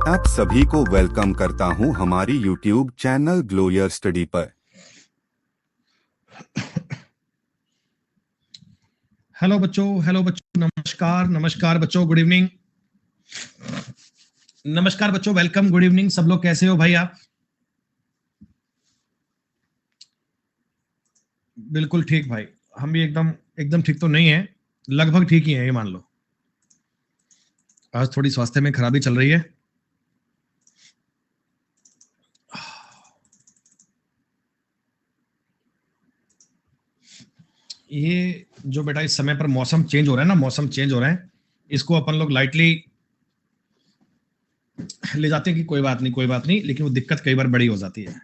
आप सभी को वेलकम करता हूं हमारी यूट्यूब चैनल ग्लोयर स्टडी पर। हेलो बच्चों, नमस्कार नमस्कार बच्चों, गुड इवनिंग। नमस्कार बच्चों, वेलकम, गुड इवनिंग। सब लोग कैसे हो भाई आप? बिल्कुल ठीक भाई, हम भी एकदम एकदम ठीक तो नहीं है, लगभग ठीक ही है, ये मान लो। आज थोड़ी स्वास्थ्य में खराबी चल रही है। ये जो बेटा इस समय पर मौसम चेंज हो रहा है ना, मौसम चेंज हो रहा है, इसको अपन लोग लाइटली ले जाते हैं कि कोई बात नहीं कोई बात नहीं, लेकिन वो दिक्कत कई बार बड़ी हो जाती है।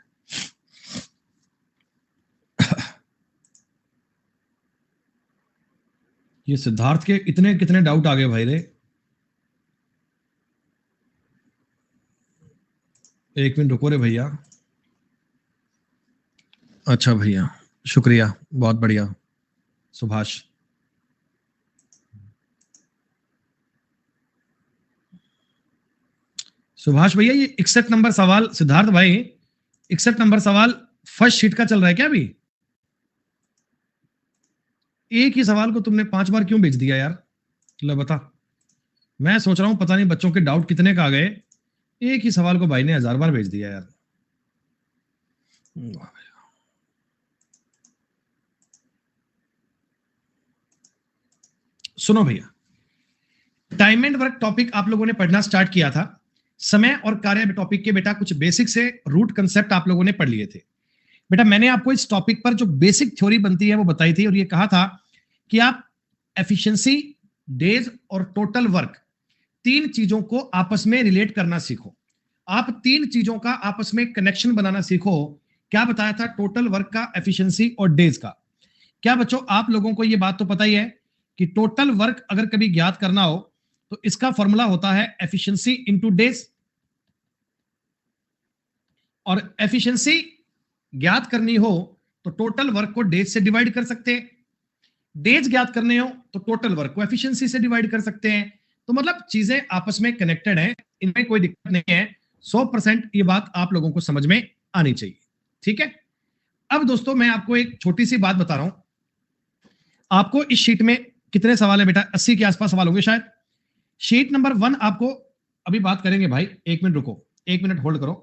ये सिद्धार्थ के इतने कितने डाउट आ गए भाई रे। एक मिनट रुको रे भैया। अच्छा भैया, शुक्रिया, बहुत बढ़िया। सुभाष, सुभाष भैया, ये 61 नंबर सवाल, सिद्धार्थ भाई 61 नंबर सवाल फर्स्ट शीट का चल रहा है क्या अभी? एक ही सवाल को तुमने 5 बार क्यों भेज दिया यार? ले बता। मैं सोच रहा हूं पता नहीं बच्चों के डाउट कितने का आ गए, एक ही सवाल को भाई ने 1000 बार भेज दिया यार। सुनो भैया, टाइम एंड वर्क टॉपिक आप लोगों ने पढ़ना स्टार्ट किया था। समय और कार्य टॉपिक के बेटा कुछ बेसिक से रूट कंसेप्ट आप लोगों ने पढ़ लिए थे। बेटा मैंने आपको इस टॉपिक पर जो बेसिक थ्योरी बनती है वो बताई थी, और ये कहा था कि आप एफिशिएंसी, डेज और टोटल वर्क, तीन चीजों को आपस में रिलेट करना सीखो। आप तीन चीजों का आपस में कनेक्शन बनाना सीखो। क्या बताया था? टोटल वर्क का, एफिशिएंसी और डेज का। क्या बच्चों आप लोगों को यह बात तो पता ही है कि टोटल वर्क अगर कभी ज्ञात करना हो तो इसका फॉर्मूला होता है एफिशिएंसी इंटू डेज, और एफिशिएंसी ज्ञात करनी हो तो टोटल वर्क को डेज से डिवाइड कर सकते हैं, डेज ज्ञात करने हो तो टोटल वर्क को एफिशिएंसी से डिवाइड कर सकते हैं। तो मतलब चीजें आपस में कनेक्टेड हैं, इनमें कोई दिक्कत नहीं है। 100% ये बात आप लोगों को समझ में आनी चाहिए, ठीक है? अब दोस्तों मैं आपको एक छोटी सी बात बता रहा हूं। आपको इस शीट में कितने सवाल है बेटा? 80 के आसपास सवाल होंगे शायद। शीट नंबर 1 आपको अभी बात करेंगे भाई, एक मिनट रुको, एक मिनट होल्ड करो।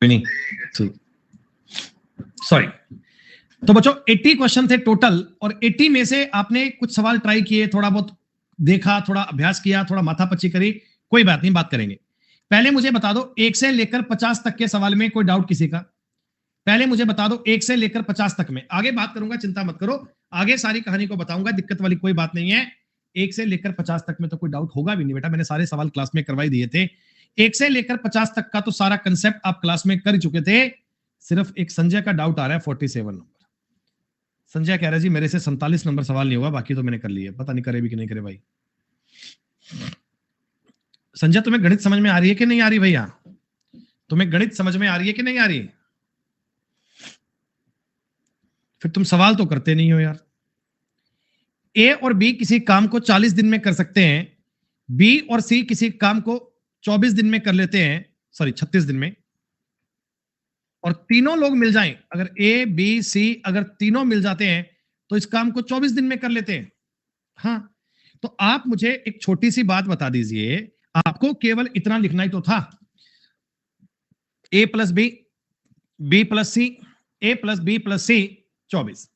नहीं, सॉरी। तो बच्चों 80 क्वेश्चन थे टोटल, और 80 में से आपने कुछ सवाल ट्राई किए, थोड़ा बहुत देखा, थोड़ा अभ्यास किया, थोड़ा माथापच्ची करी, कोई बात नहीं, बात करेंगे। पहले मुझे बता दो 1 से लेकर 50 तक के सवाल में कोई डाउट किसी का? पहले मुझे बता दो 1 से लेकर 50 तक में, आगे बात करूंगा, चिंता मत करो, आगे सारी कहानी को बताऊंगा, दिक्कत वाली कोई बात नहीं है। 1 से लेकर 50 तक में तो कोई डाउट होगा भी नहीं बेटा, मैंने सारे सवाल क्लास में करवाई दिए थे। 1 से लेकर 50 तक का तो सारा कंसेप्ट आप क्लास में कर चुके थे। सिर्फ एक संजय का डाउट आ रहा है 47 नंबर। संजय कह रहा है जी मेरे से 47 नंबर सवाल नहीं होगा, बाकी तो मैंने कर लिए, पता नहीं करे भी कि नहीं करे भाई। संजय तुम्हें गणित समझ में आ रही है कि नहीं आ रही भैया? तुम्हें गणित समझ में आ रही है कि नहीं आ रही? फिर तुम सवाल तो करते नहीं हो यार। ए और बी किसी काम को 40 दिन में कर सकते हैं, बी और सी किसी काम को 24 दिन में कर लेते हैं, सॉरी 36 दिन में, और तीनों लोग मिल जाएं, अगर ए बी सी अगर तीनों मिल जाते हैं तो इस काम को 24 दिन में कर लेते हैं। हाँ, तो आप मुझे एक छोटी सी बात बता दीजिए, आपको केवल इतना लिखना ही तो था, ए प्लस बी, बी प्लस सी, ए प्लस बी प्लस सी 24।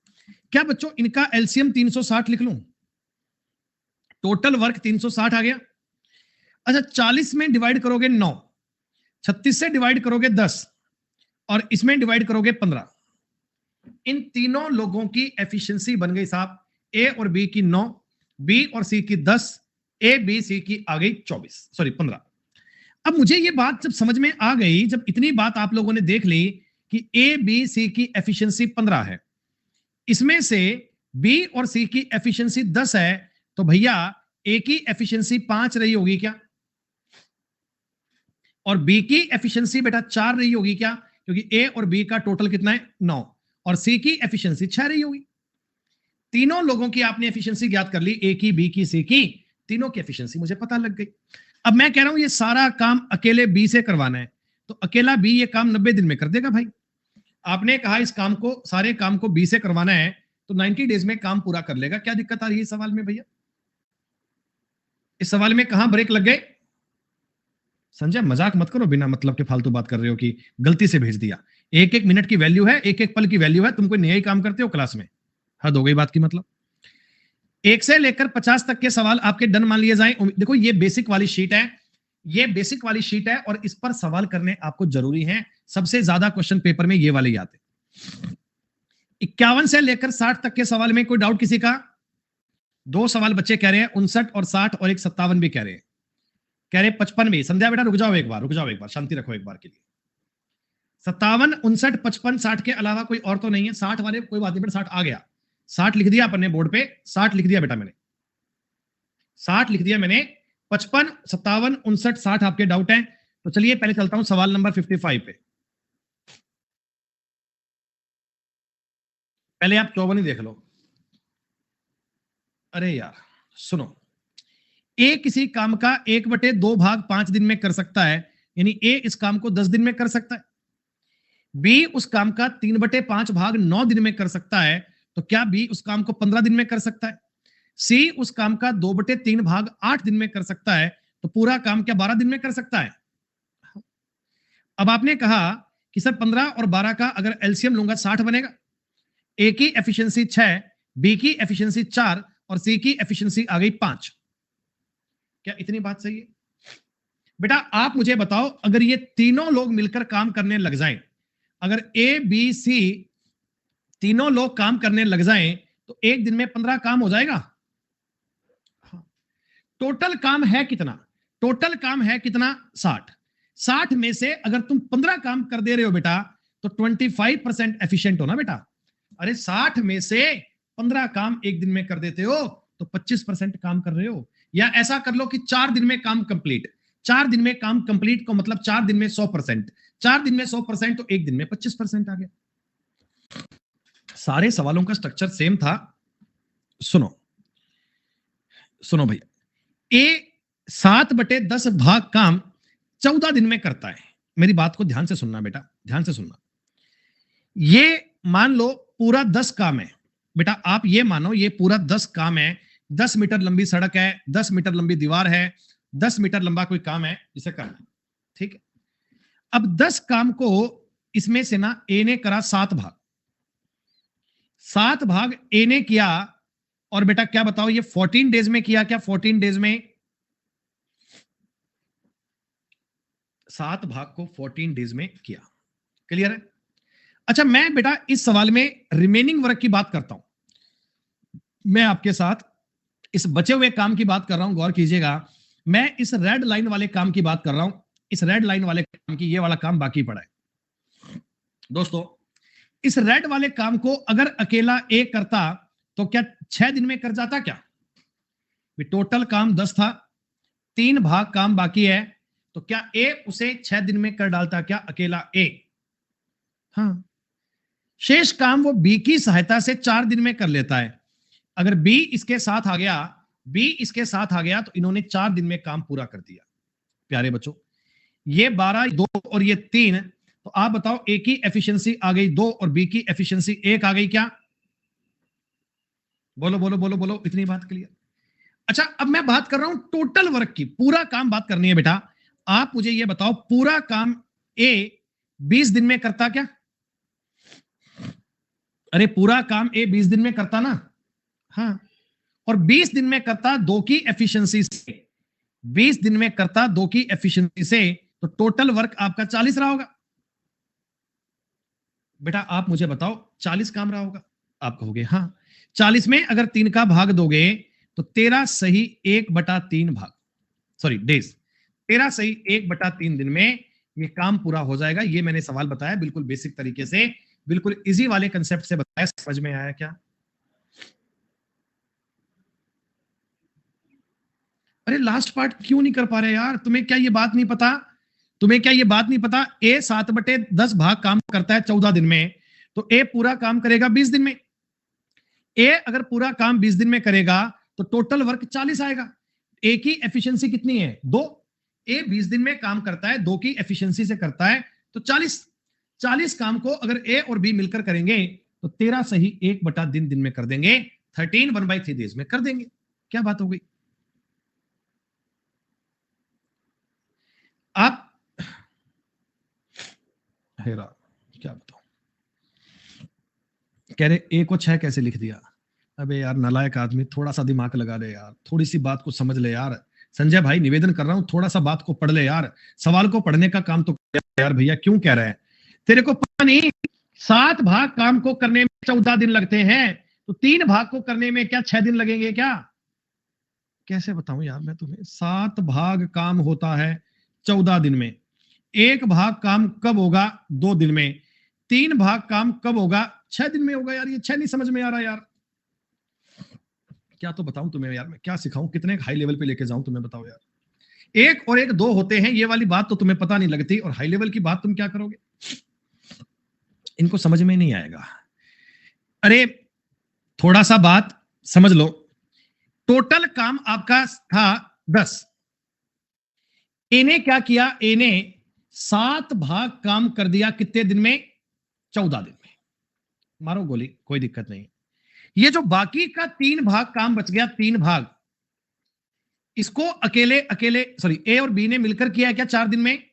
क्या बच्चों इनका एलसीएम 360 लिख लूं? टोटल वर्क 360 आ गया। अच्छा 40 में डिवाइड करोगे 9, 36 से डिवाइड करोगे 10 और इसमें डिवाइड करोगे 15। इन तीनों लोगों की एफिशिएंसी बन गई साहब, ए और बी की 9, बी और सी की 10, ए बी सी की आ गई 15। अब मुझे ये बात जब समझ में आ गई, जब इतनी बात आप लोगों ने देख ली कि ए बी सी की एफिशिएंसी 15 है, इसमें से बी और सी की एफिशिएंसी 10 है, तो भैया ए की एफिशिएंसी 5 रही होगी क्या? और बी की एफिशिएंसी बेटा 4 रही होगी क्या? क्योंकि ए और बी का टोटल कितना है 9, और सी की एफिशिएंसी 6 रही होगी। तीनों लोगों की आपने एफिशिएंसी ज्ञात कर ली, ए की, बी की, सी की, तीनों की एफिशिएंसी मुझे पता लग गई। अब मैं कह रहा हूं ये सारा काम अकेले बी से करवाना है, तो अकेला बी ये काम 90 दिन में कर देगा भाई। आपने कहा इस काम को, सारे काम को बी से करवाना है, तो 90 डेज में काम पूरा कर लेगा। क्या दिक्कत आ रही है इस सवाल में भैया? इस सवाल में कहां ब्रेक लग गए? संजय मजाक मत करो, बिना मतलब के फालतू बात कर रहे हो कि गलती से भेज दिया। एक एक मिनट की वैल्यू है, एक एक पल की वैल्यू है, तुम कोई नया ही काम करते हो क्लास में, हद हो गई बात की। मतलब 1 से लेकर 50 तक के सवाल आपके डन मान लिए जाएं। देखो ये बेसिक वाली शीट है, ये बेसिक वाली शीट है, और इस पर सवाल करने आपको जरूरी है। सबसे ज्यादा क्वेश्चन पेपर में ये वाले ही आते। 51 से लेकर 60 तक के सवाल में कोई डाउट किसी का? 2 सवाल बच्चे कह रहे हैं 59 और 60, और एक 57 भी कह रहे हैं, कह रहे 55 भी। संध्या बेटा रुक जाओ एक बार, रुक जाओ एक बार, शांति रखो एक बार के लिए। 57, 59, 55, 60 के अलावा कोई और तो नहीं है। 60 वाले कोई बात नहीं बेटा, 60 आ गया, 60 लिख दिया अपन ने बोर्ड पे, 60 लिख दिया बेटा मैंने, 60 लिख दिया मैंने। 55, 57, 59, 60 आपके डाउट हैं। तो चलिए पहले चलता हूं सवाल नंबर 55 पे। पहले आप 54 ही देख लो। अरे यार सुनो, ए किसी काम का 1/2 भाग 5 दिन में कर सकता है, यानी ए इस काम को 10 दिन में कर सकता है। बी उस काम का 3/5 भाग 9 दिन में कर सकता है, तो क्या बी उस काम को 15 दिन में कर सकता है? सी उस काम का 2/3 भाग 8 दिन में कर सकता है, तो पूरा काम क्या 12 दिन में कर सकता है? अब आपने कहा कि सर 15 और 12 का अगर एलसीएम लूंगा 60 बनेगा। ए की एफिशिएंसी 6, बी की एफिशिएंसी 4, और सी की एफिशिएंसी आ गई 5। क्या इतनी बात सही है? बेटा आप मुझे बताओ, अगर ये तीनों लोग मिलकर काम करने लग जाएं, अगर ए बी सी तीनों लोग काम करने लग जाएं, तो एक दिन में 15 काम हो जाएगा। टोटल काम है कितना? टोटल काम है कितना? 60। 60 में से अगर तुम 15 काम कर दे रहे हो बेटा, तो 25% एफिशिएंट हो ना बेटा। अरे 60 में से 15 काम एक दिन में कर देते हो, तो 25% काम कर रहे हो। या ऐसा कर लो कि 4 दिन में काम कंप्लीट। 4 दिन में काम कंप्लीट को मतलब 4 दिन में 100%। 4 दिन में 100%, तो एक दिन में 25% आ गया। सारे सवालों का स्ट्रक्चर सेम था। सुनो सुनो भैया, ए 7/10 भाग काम 14 दिन में करता है। मेरी बात को ध्यान से सुनना बेटा, ध्यान से सुनना। ये मान लो पूरा 10 काम है बेटा, आप ये मानो ये पूरा 10 काम है। 10 मीटर लंबी सड़क है, 10 मीटर लंबी दीवार है, 10 मीटर लंबा कोई काम है जिसे करना है, ठीक है। अब 10 काम को इसमें से ना ए ने करा 7 भाग, 7 भाग ए ने किया, और बेटा क्या बताओ ये 14 डेज में किया क्या? 14 डेज में 7 भाग को 14 डेज में किया। क्लियर है? अच्छा मैं बेटा इस सवाल में रिमेनिंग वर्क की बात करता हूं। मैं आपके साथ इस बचे हुए काम की बात कर रहा हूं, गौर कीजिएगा। मैं इस रेड लाइन वाले काम की बात कर रहा हूं। इस रेड लाइन वाले काम की, ये वाला काम बाकी पड़ा है दोस्तों। इस रेड वाले काम को अगर अकेला ए करता, तो क्या 6 दिन में कर जाता क्या? टोटल काम 10 था, 3 भाग काम बाकी है, तो क्या ए उसे 6 दिन में कर डालता क्या अकेला ए? हाँ, शेष काम वो बी की सहायता से 4 दिन में कर लेता है। अगर बी इसके साथ आ गया, बी इसके साथ आ गया, तो इन्होंने 4 दिन में काम पूरा कर दिया। प्यारे बच्चों, ये 12, 2 और ये 3, तो आप बताओ ए की एफिशिएंसी आ गई 2 और बी की एफिशिएंसी 1 आ गई क्या? बोलो बोलो बोलो बोलो, इतनी बात क्लियर? अच्छा अब मैं बात कर रहा हूं टोटल वर्क की, पूरा काम बात करनी है बेटा। आप मुझे ये बताओ पूरा काम ए 20 दिन में करता क्या? अरे पूरा काम ए 20 दिन में करता ना? हाँ, और 20 दिन में करता 2 की एफिशिएंसी से, 20 दिन में करता 2 की एफिशिएंसी से, तो टोटल वर्क आपका 40 रहा होगा। बेटा आप मुझे बताओ 40 काम रहा होगा। आप कहोगे हाँ। 40 में अगर 3 का भाग दोगे तो 13 सही 1/3 भाग, सॉरी डेज, 13 सही 1/3 दिन में ये काम पूरा हो जाएगा। ये मैंने सवाल बताया बिल्कुल बेसिक तरीके से, बिल्कुल इजी वाले कंसेप्ट से बताया। समझ में आया क्या? अरे लास्ट पार्ट क्यों नहीं कर पा रहे यार? तुम्हें क्या ये बात नहीं पता? तुम्हें क्या ये बात नहीं पता? ए 7/10 भाग काम करता है 14 दिन में, तो ए पूरा काम करेगा 20 दिन में। ए अगर पूरा काम 20 दिन में करेगा तो टोटल वर्क 40 आएगा। ए की एफिशिएंसी कितनी है? 2। ए 20 दिन में काम करता है, 2 की एफिशिएंसी से करता है, तो 40 काम को अगर ए और बी मिलकर करेंगे तो 13 सही 1/दिन दिन में कर देंगे, 13 1/3 डेज में कर देंगे। क्या बात हो गई? आप हेरा क्या बताऊं, कह रहे ए को 6 कैसे लिख दिया? अबे यार नालायक आदमी, थोड़ा सा दिमाग लगा ले यार, थोड़ी सी बात को समझ ले यार। संजय भाई निवेदन कर रहा हूं, थोड़ा सा बात को पढ़ ले यार, सवाल को पढ़ने का काम तो कर यार। भैया क्यों कह रहे हैं? तेरे को पता नहीं 7 भाग काम को करने में 14 दिन लगते हैं, तो 3 भाग को करने में क्या 6 दिन लगेंगे क्या? कैसे बताऊं यार मैं तुम्हें? 7 भाग काम होता है 14 दिन में, 1 भाग काम कब होगा? 2 दिन में, 3 भाग काम कब होगा? 6 दिन में होगा। यार ये 6 नहीं समझ में आ रहा यार। क्या तो बताऊं तुम्हें यार, मैं क्या सिखाऊं, कितने हाई लेवल पे लेके जाऊं तुम्हें, बताओ यार। 1 और 1 2 होते हैं, ये वाली बात तो तुम्हें पता नहीं लगती, और हाई लेवल की बात तुम क्या करोगे? इनको समझ में नहीं आएगा। अरे थोड़ा सा बात समझ लो। टोटल काम आपका था 10। ए ने क्या किया? ए ने 7 भाग काम कर दिया कितने दिन में? 14 दिन में। मारो गोली, कोई दिक्कत नहीं। ये जो बाकी का 3 भाग काम बच गया, 3 भाग, इसको अकेले अकेले सॉरी ए और बी ने मिलकर किया है क्या 4 दिन में?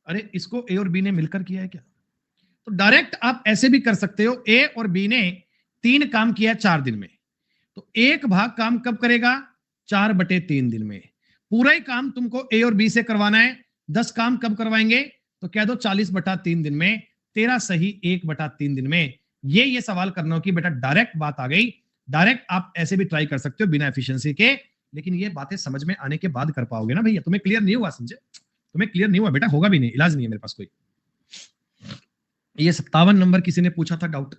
अरे इसको ए और बी ने मिलकर किया है क्या? तो डायरेक्ट आप ऐसे भी कर सकते हो, ए और बी ने 3 काम किया 4 दिन में, तो 1 भाग काम कब करेगा? 4/3 दिन में। पूरा ही काम तुमको ए और बी से करवाना है। 10 काम कब करवाएंगे? तो कह दो 40/3 दिन में, 13 सही 1/3 दिन में। ये सवाल करना हो कि बेटा डायरेक्ट बात आ गई। डायरेक्ट आप ऐसे भी ट्राई कर सकते हो बिना एफिशिएंसी के, लेकिन ये बातें समझ में आने के बाद कर पाओगे ना भैया। तुम्हें क्लियर नहीं हुआ संजय? तुम्हें क्लियर नहीं हुआ बेटा, होगा भी नहीं, इलाज नहीं है मेरे पास कोई। ये 57 नंबर किसी ने पूछा था डाउट।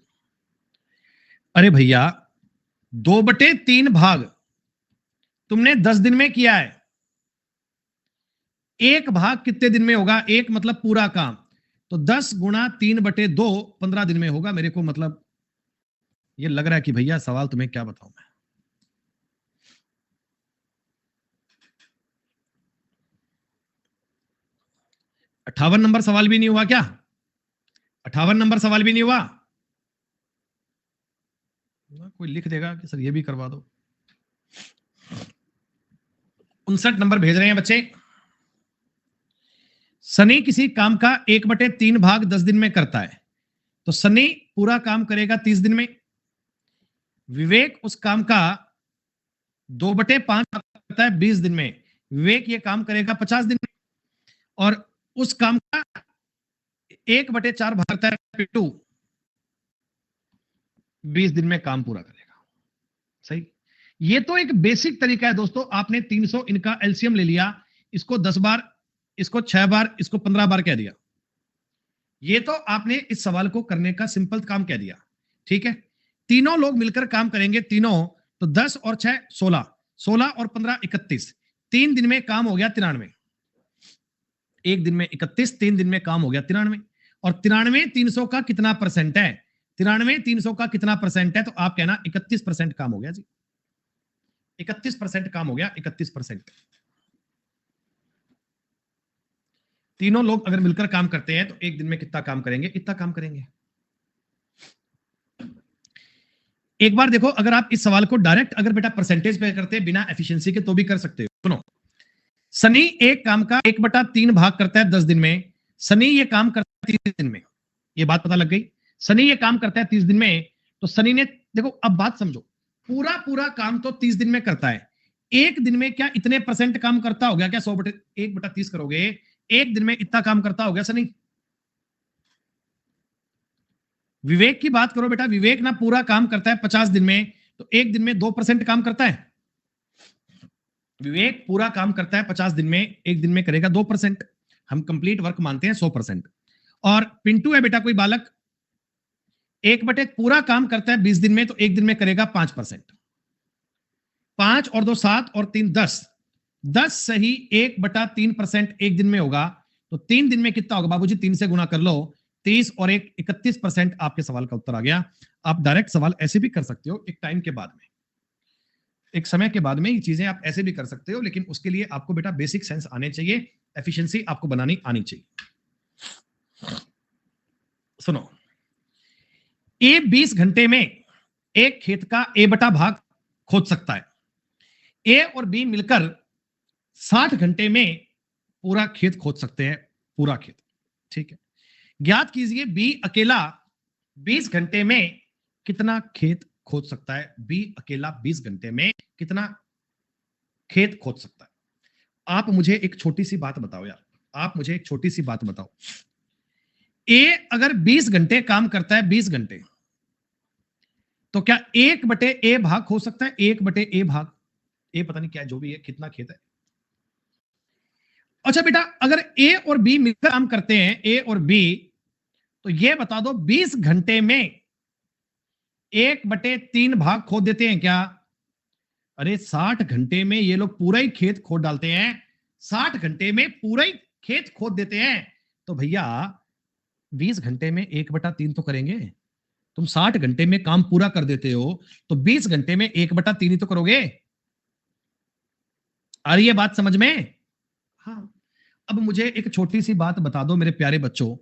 अरे भैया 2/3 भाग तुमने 10 दिन में किया है, 1 भाग कितने दिन में होगा? 1 मतलब पूरा काम, तो 10 गुणा 3/2 15 दिन में होगा। मेरे को मतलब ये लग रहा है कि भैया सवाल तुम्हें क्या बताऊं मैं। अट्ठावन नंबर सवाल भी नहीं हुआ क्या? 58 नंबर सवाल भी नहीं हुआ? कोई लिख देगा कि सर ये भी करवा दो। 59 नंबर भेज रहे हैं बच्चे। सनी किसी काम का 1/3 भाग 10 दिन में करता है, तो सनी पूरा काम करेगा 30 दिन में। विवेक उस काम का 2/5 करता है 20 दिन में। विवेक ये काम करेगा 50 दिन में, और उस काम का 1/4 भाग करता है पिट्टू, 20 दिन में काम पूरा करेगा। सही। ये तो एक बेसिक तरीका है दोस्तों। आपने 300 इनका एलसीएम ले लिया, इसको 10 बार, इसको 6 बार, इसको 15 बार कह दिया। ये तो आपने इस सवाल को करने का सिंपल काम कह दिया। ठीक है, तीनों लोग मिलकर काम करेंगे, तीनों, तो 10 और 6 16, 16 और 15 31, 3 दिन में काम हो गया 93। 1 दिन में 31, 3 दिन में काम हो गया 93। और 93 300 का कितना परसेंट है? 93 300 का कितना परसेंट है? तो आप कहना 31% काम हो गया जी। 31% काम हो गया, 31%। तीनों लोग अगर मिलकर काम करते हैं तो 1 दिन में कितना काम करेंगे? इतना काम करेंगे। एक बार देखो, अगर आप इस सवाल को डायरेक्ट अगर बेटा परसेंटेज पे करते हैं बिना एफिशिएंसी के तो भी कर सकते हो। सुनो, सनी एक काम का 1/3 भाग करता है 10 दिन में। सनी ये काम करता है 30 दिन में। ये बात पता लग गई? सनी ये काम करता है 30 दिन में, तो सनी ने, देखो अब बात समझो, पूरा काम तो 30 दिन में करता है। एक दिन में क्या इतने परसेंट काम करता हो गया क्या? 100/1/30 करोगे, एक दिन में इतना काम करता हो गया सर? नहीं। विवेक की बात करो बेटा, विवेक ना पूरा काम करता है 50 दिन में, तो एक दिन में 2% काम करता है। विवेक पूरा काम करता है 50 दिन में, एक दिन में करेगा 2%। हम कंप्लीट वर्क मानते हैं 100%। और पिंटू है बेटा कोई बालक, 1/1 पूरा काम करता है 20 दिन में, तो एक दिन में करेगा 5%। 5 और 2 7 और 3 10, 10 सही 1/3% एक दिन में होगा, तो 3 दिन में कितना होगा बाबूजी? 3 से गुना कर लो, 30 और 1 31%। आपके सवाल का उत्तर आ गया। आप डायरेक्ट सवाल ऐसे भी कर सकते हो, एक टाइम के बाद में, एक समय के बाद में ये चीजें आप ऐसे भी कर सकते हो, लेकिन उसके लिए आपको बेटा बेसिक सेंस आने चाहिए, एफिशिएंसी आपको बनानी आनी चाहिए। सुनो, ए 20 घंटे में एक खेत का ए बटा भाग खोद सकता है। ए और बी मिलकर 60 घंटे में पूरा खेत खोद सकते हैं, पूरा खेत। ठीक है, ज्ञात कीजिए बी अकेला 20 घंटे में कितना खेत खोद सकता है? बी अकेला 20 घंटे में कितना खेत खोद सकता है? आप मुझे एक छोटी सी बात बताओ यार, आप मुझे एक छोटी सी बात बताओ। ए अगर 20 घंटे काम करता है, 20 घंटे, तो क्या 1/ए भाग हो सकता है? 1/ए भाग, ए पता नहीं क्या है, जो भी है, कितना खेत है। अच्छा बेटा, अगर ए और बी मिलकर काम करते हैं, ए और बी, तो ये बता दो 20 घंटे में 1/3 भाग खोद देते हैं क्या? अरे 60 घंटे में ये लोग पूरा ही खेत खोद डालते हैं, 60 घंटे में पूरा ही खेत खोद देते हैं, तो भैया 20 घंटे में 1/3 तो करेंगे। तुम 60 घंटे में काम पूरा कर देते हो, तो 20 घंटे में 1/3 ही तो करोगे। आ रही है बात समझ में? हाँ। अब मुझे एक छोटी सी बात बता दो मेरे प्यारे बच्चों,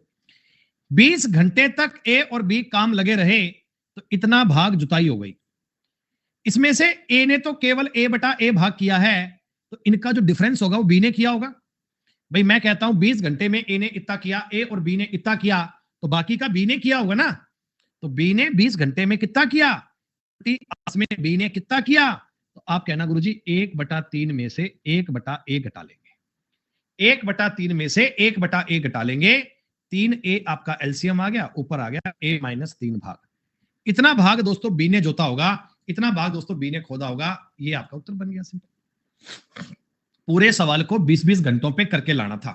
20 घंटे तक ए और बी काम लगे रहे, तो इतना भाग जुताई हो गई। इसमें से ए ने तो केवल ए/ए भाग किया है, तो इनका जो डिफरेंस होगा वो बी ने किया होगा। भाई मैं कहता हूं 20 घंटे में ए ने इतना किया, ए और बी ने इतना किया, तो बाकी का बी ने किया होगा ना। तो बी ने 20 घंटे में कितना किया, में बी ने कितना किया, तो आप कहना गुरुजी 1/3 में से 1/ए घटा लेंगे, 1/3 में से 1/ए घटा लेंगे, 3a आपका एलसीएम आ गया, ऊपर आ गया a-3 भाग। इतना भाग दोस्तों बी ने जोता होगा, इतना भाग दोस्तों बी ने खोदा होगा। ये आपका उत्तर बन गया सिंपल। पूरे सवाल को 20-20 घंटों पे करके लाना था,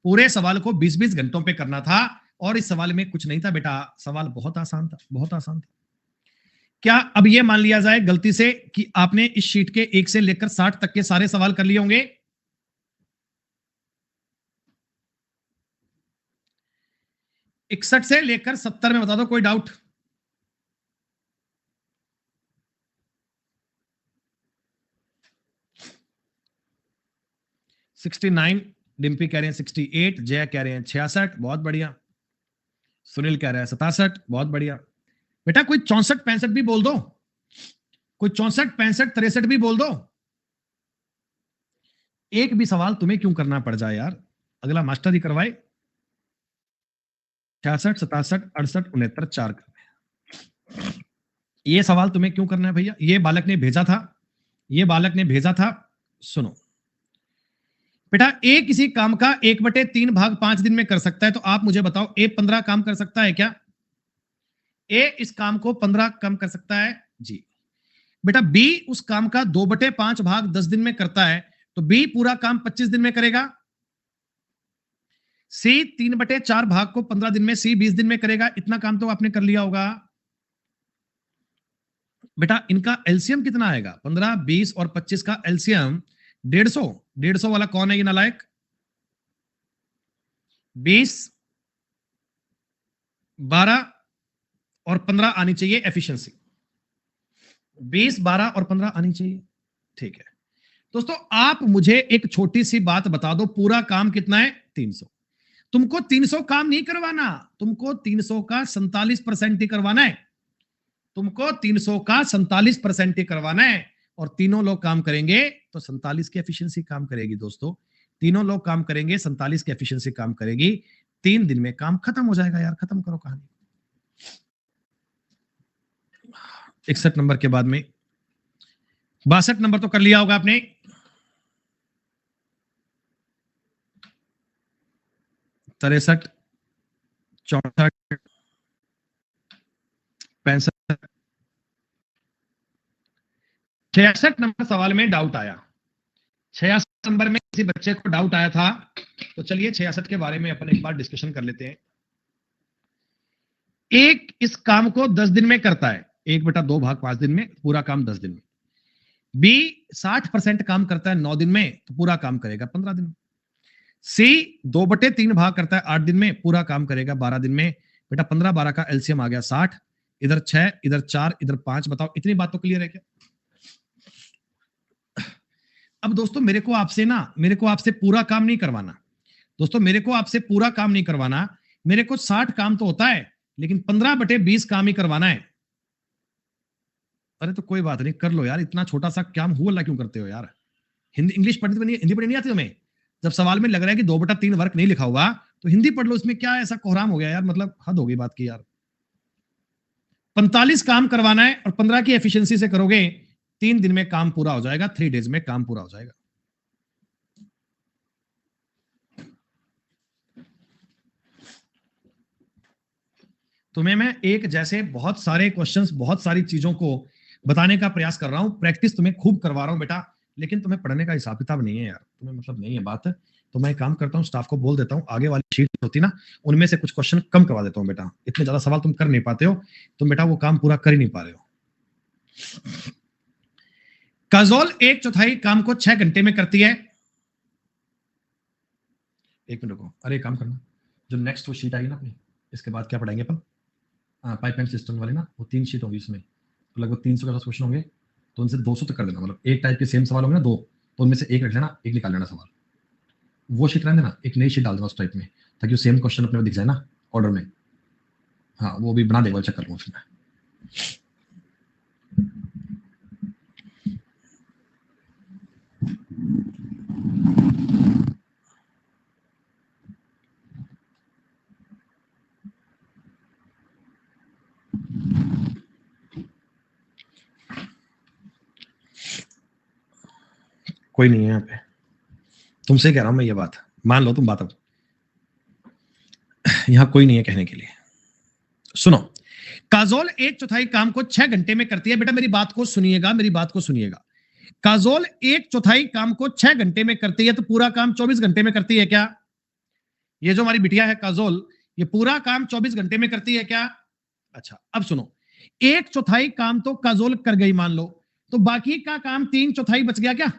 पूरे सवाल को 20-20 घंटों पे करना था, और इस सवाल में कुछ नहीं था बेटा, सवाल बहुत आसान था, बहुत आसान था। क्या अब ये मान लिया जाए गलती से कि आपने इस शीट के 1 से लेकर 60 तक के सारे सवाल कर लिए होंगे? 61 से लेकर 70 में बता दो, कोई डाउट? $69, डिम्पी कह रहे हैं 68, जय कह रहे हैं 66, बहुत बढ़िया। सुनील कह रहा है 67, बहुत बढ़िया। बेटा कोई 64-65 भी बोल दो, कोई 64-65-63 भी बोल दो। एक भी सवाल तुम्हें क्यों करना पड़ जाए यार, अगला मास्टर ही करवाए। 66, 67, 68, 69, 4 करने हैं। ये सवाल तुम्हें क्यों करना है भैया? ये बालक ने भेजा था, ये बालक ने भेजा था। सुनो बेटा, ए किसी काम का 1/3 भाग 5 दिन में कर सकता है, तो आप मुझे बताओ ए 15 काम कर सकता है क्या? ए इस काम को 15 काम कर सकता है जी। बेटा बी उस काम का 2/5 भाग 10 दिन में करता है, तो बी पूरा काम 25 दिन में करेगा। सी 3/4 भाग को 15 दिन में, सी 20 दिन में करेगा। इतना काम तो आपने कर लिया होगा। बेटा इनका एलसीएम कितना आएगा? 15, 20 और 25 का एलसीएम 150। 150 वाला कौन है ये नालायक? 20, 12 और 15 आनी चाहिए एफिशिएंसी, 20, 12 और 15 आनी चाहिए। ठीक है दोस्तों, आप मुझे एक छोटी सी बात बता दो, पूरा काम कितना है? 300। तुमको 300 काम नहीं करवाना, तुमको 300 का 47% ही करवाना है, तुमको 300 का 47% ही करवाना है। और तीनों लोग काम करेंगे तो 47 की एफिशिएंसी काम करेगी दोस्तों, तीनों लोग काम करेंगे 47 की एफिशिएंसी काम करेगी। 3 दिन में काम खत्म हो जाएगा यार, खत्म करो कहानी। 61 नंबर के बाद में 62 नंबर तो कर लिया होगा आपने। तिरसठ, 64, 65, 66 नंबर सवाल में डाउट आया। 66 नंबर में किसी बच्चे को डाउट आया था, तो चलिए 66 के बारे में अपन एक बार डिस्कशन कर लेते हैं। एक इस काम को 10 दिन में करता है, 1/2 दिन में, पूरा काम 10 दिन में। बी 60% काम करता है 9 दिन में, तो पूरा काम करेगा 15 दिन में। सी 2/3 भाग करता है 8 दिन में, पूरा काम करेगा 12 दिन में। बेटा 15 12 का एलसीएम आ गया 60, इधर 6, इधर 4, इधर 5। बताओ इतनी बात तो क्लियर है क्या? अब दोस्तों मेरे को आपसे पूरा काम नहीं करवाना। दोस्तों मेरे को आपसे पूरा काम नहीं करवाना, मेरे को 60 काम तो होता है, लेकिन 15/20 काम ही करवाना है। अरे तो कोई बात नहीं, कर लो यार, इतना छोटा सा काम हुआ क्यों करते हो यार? हिंदी इंग्लिश पढ़नी नहीं, हिंदी पढ़नी नहीं आती तुम्हें? जब सवाल में लग रहा है कि 2/3 वर्क नहीं लिखा हुआ, तो हिंदी पढ़ लो। इसमें क्या ऐसा कोहराम हो गया यार? मतलब हद हो गई बात की यार। 45 काम करवाना है और 15 की एफिशिएंसी से करोगे, 3 दिन में काम पूरा हो जाएगा, 3 डेज में काम पूरा हो जाएगा। तुम्हें मैं एक जैसे बहुत सारे क्वेश्चंस, बहुत सारी चीजों को बताने का प्रयास कर रहा हूं, प्रैक्टिस तुम्हें खूब करवा रहा हूं बेटा, लेकिन तुम्हें पढ़ने का हिसाब किताब नहीं है यार, तुम्हें मतलब नहीं है बात। तो मैं काम करता हूं, स्टाफ को बोल देता हूं, आगे वाली शीट होती ना, उनमें से कुछ क्वेश्चन कम करवा देता हूं बेटा। इतने ज्यादा सवाल तुम कर नहीं पाते हो, तुम बेटा वो काम पूरा कर ही नहीं पा रहे हो। काजोल 1/4 काम को 6 घंटे में करती है। एक मिनट रुको, अरे काम करना, जो नेक्स्ट वो शीट आएगी ना अपनी, इसके बाद क्या पढ़ाएंगे अपन? पाइप एंड सिस्टम वाले ना, वो 3 शीट होंगी उसमें, तो लगभग 300 के 10 क्वेश्चन होंगे, तो उनसे 200 तक कर देना। मतलब एक टाइप के सेम सवाल होंगे ना 2, तो उनमें से एक रख लेना, एक निकाल लेना सवाल। वो शीट रहने देना, एक नई शीट डाल देना उस टाइप में, ताकि वो सेम क्वेश्चन अपने को दिख जाए ना ऑर्डर में। हाँ वो भी बना देगा, चेक कर लूँ फिर मैं। कोई नहीं है यहाँ पे, तुमसे कह रहा हूं मैं ये बात, मान लो तुम बात। अब यहां कोई नहीं है कहने के लिए। सुनो, काजोल 1/4 काम को 6 घंटे में करती है। बेटा मेरी बात को सुनिएगा, मेरी बात को सुनिएगा। काजोल 1/4 काम को 6 घंटे में करती है, तो पूरा काम 24 घंटे में करती है क्या? ये जो हमारी बिटिया है काजोल, ये पूरा काम 24 घंटे में करती है क्या? अच्छा अब सुनो, 1/4 काम तो काजोल कर गई मान लो, तो बाकी का काम 3/4 बच गया क्या?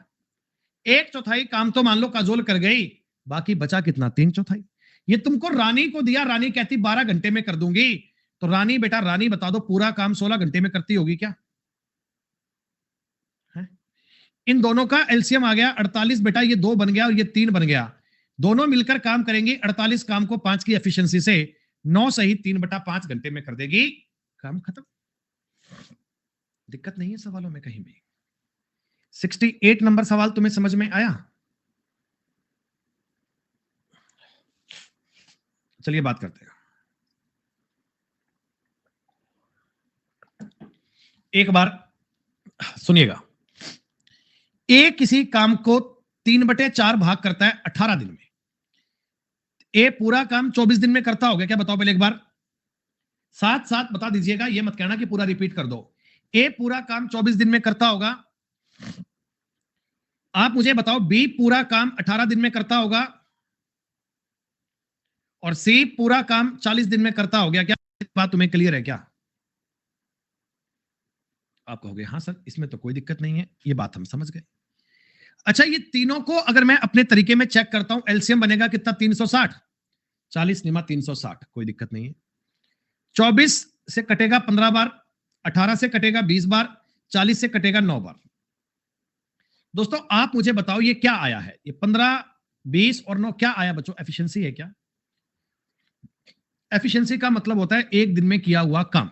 1/4 काम तो मान लो काजोल कर गई, बाकी बचा कितना? 3/4। ये तुमको रानी को दिया, रानी कहती 12 घंटे में कर दूंगी, तो रानी बेटा रानी बता दो पूरा काम 16 घंटे में करती होगी क्या? है? इन दोनों का एलसीएम आ गया 48 बेटा, ये 2 बन गया और ये 3 बन गया। दोनों मिलकर काम करेंगे 48 काम को 5 की एफिशिएंसी से 9 सही 3/5 घंटे में कर देगी, काम खत्म। दिक्कत नहीं है सवालों में कहीं भी। 68 नंबर सवाल तुम्हें समझ में आया? चलिए बात करते हैं। एक बार सुनिएगा, ए किसी काम को 3/4 भाग करता है 18 दिन में। ए पूरा काम 24 दिन में करता होगा क्या? बताओ पहले एक बार, साथ साथ बता दीजिएगा, ये मत कहना कि पूरा रिपीट कर दो। ए पूरा काम 24 दिन में करता होगा। आप मुझे बताओ बी पूरा काम 18 दिन में करता होगा, और सी पूरा काम 40 दिन में करता हो गया क्या? बात तुम्हें क्लियर है क्या? आप कहोगे हाँ सर इसमें तो कोई दिक्कत नहीं है, ये बात हम समझ गए। अच्छा ये तीनों को अगर मैं अपने तरीके में चेक करता हूं, एलसीएम बनेगा कितना? 360, 40 निमा 360, कोई दिक्कत नहीं है। 24 से कटेगा 15 बार, 18 से कटेगा 20 बार, 40 से कटेगा 9 बार। दोस्तों आप मुझे बताओ ये क्या आया है? ये 15, 20 और 9 क्या आया बच्चों? एफिशिएंसी है क्या? एफिशिएंसी का मतलब होता है एक दिन में किया हुआ काम।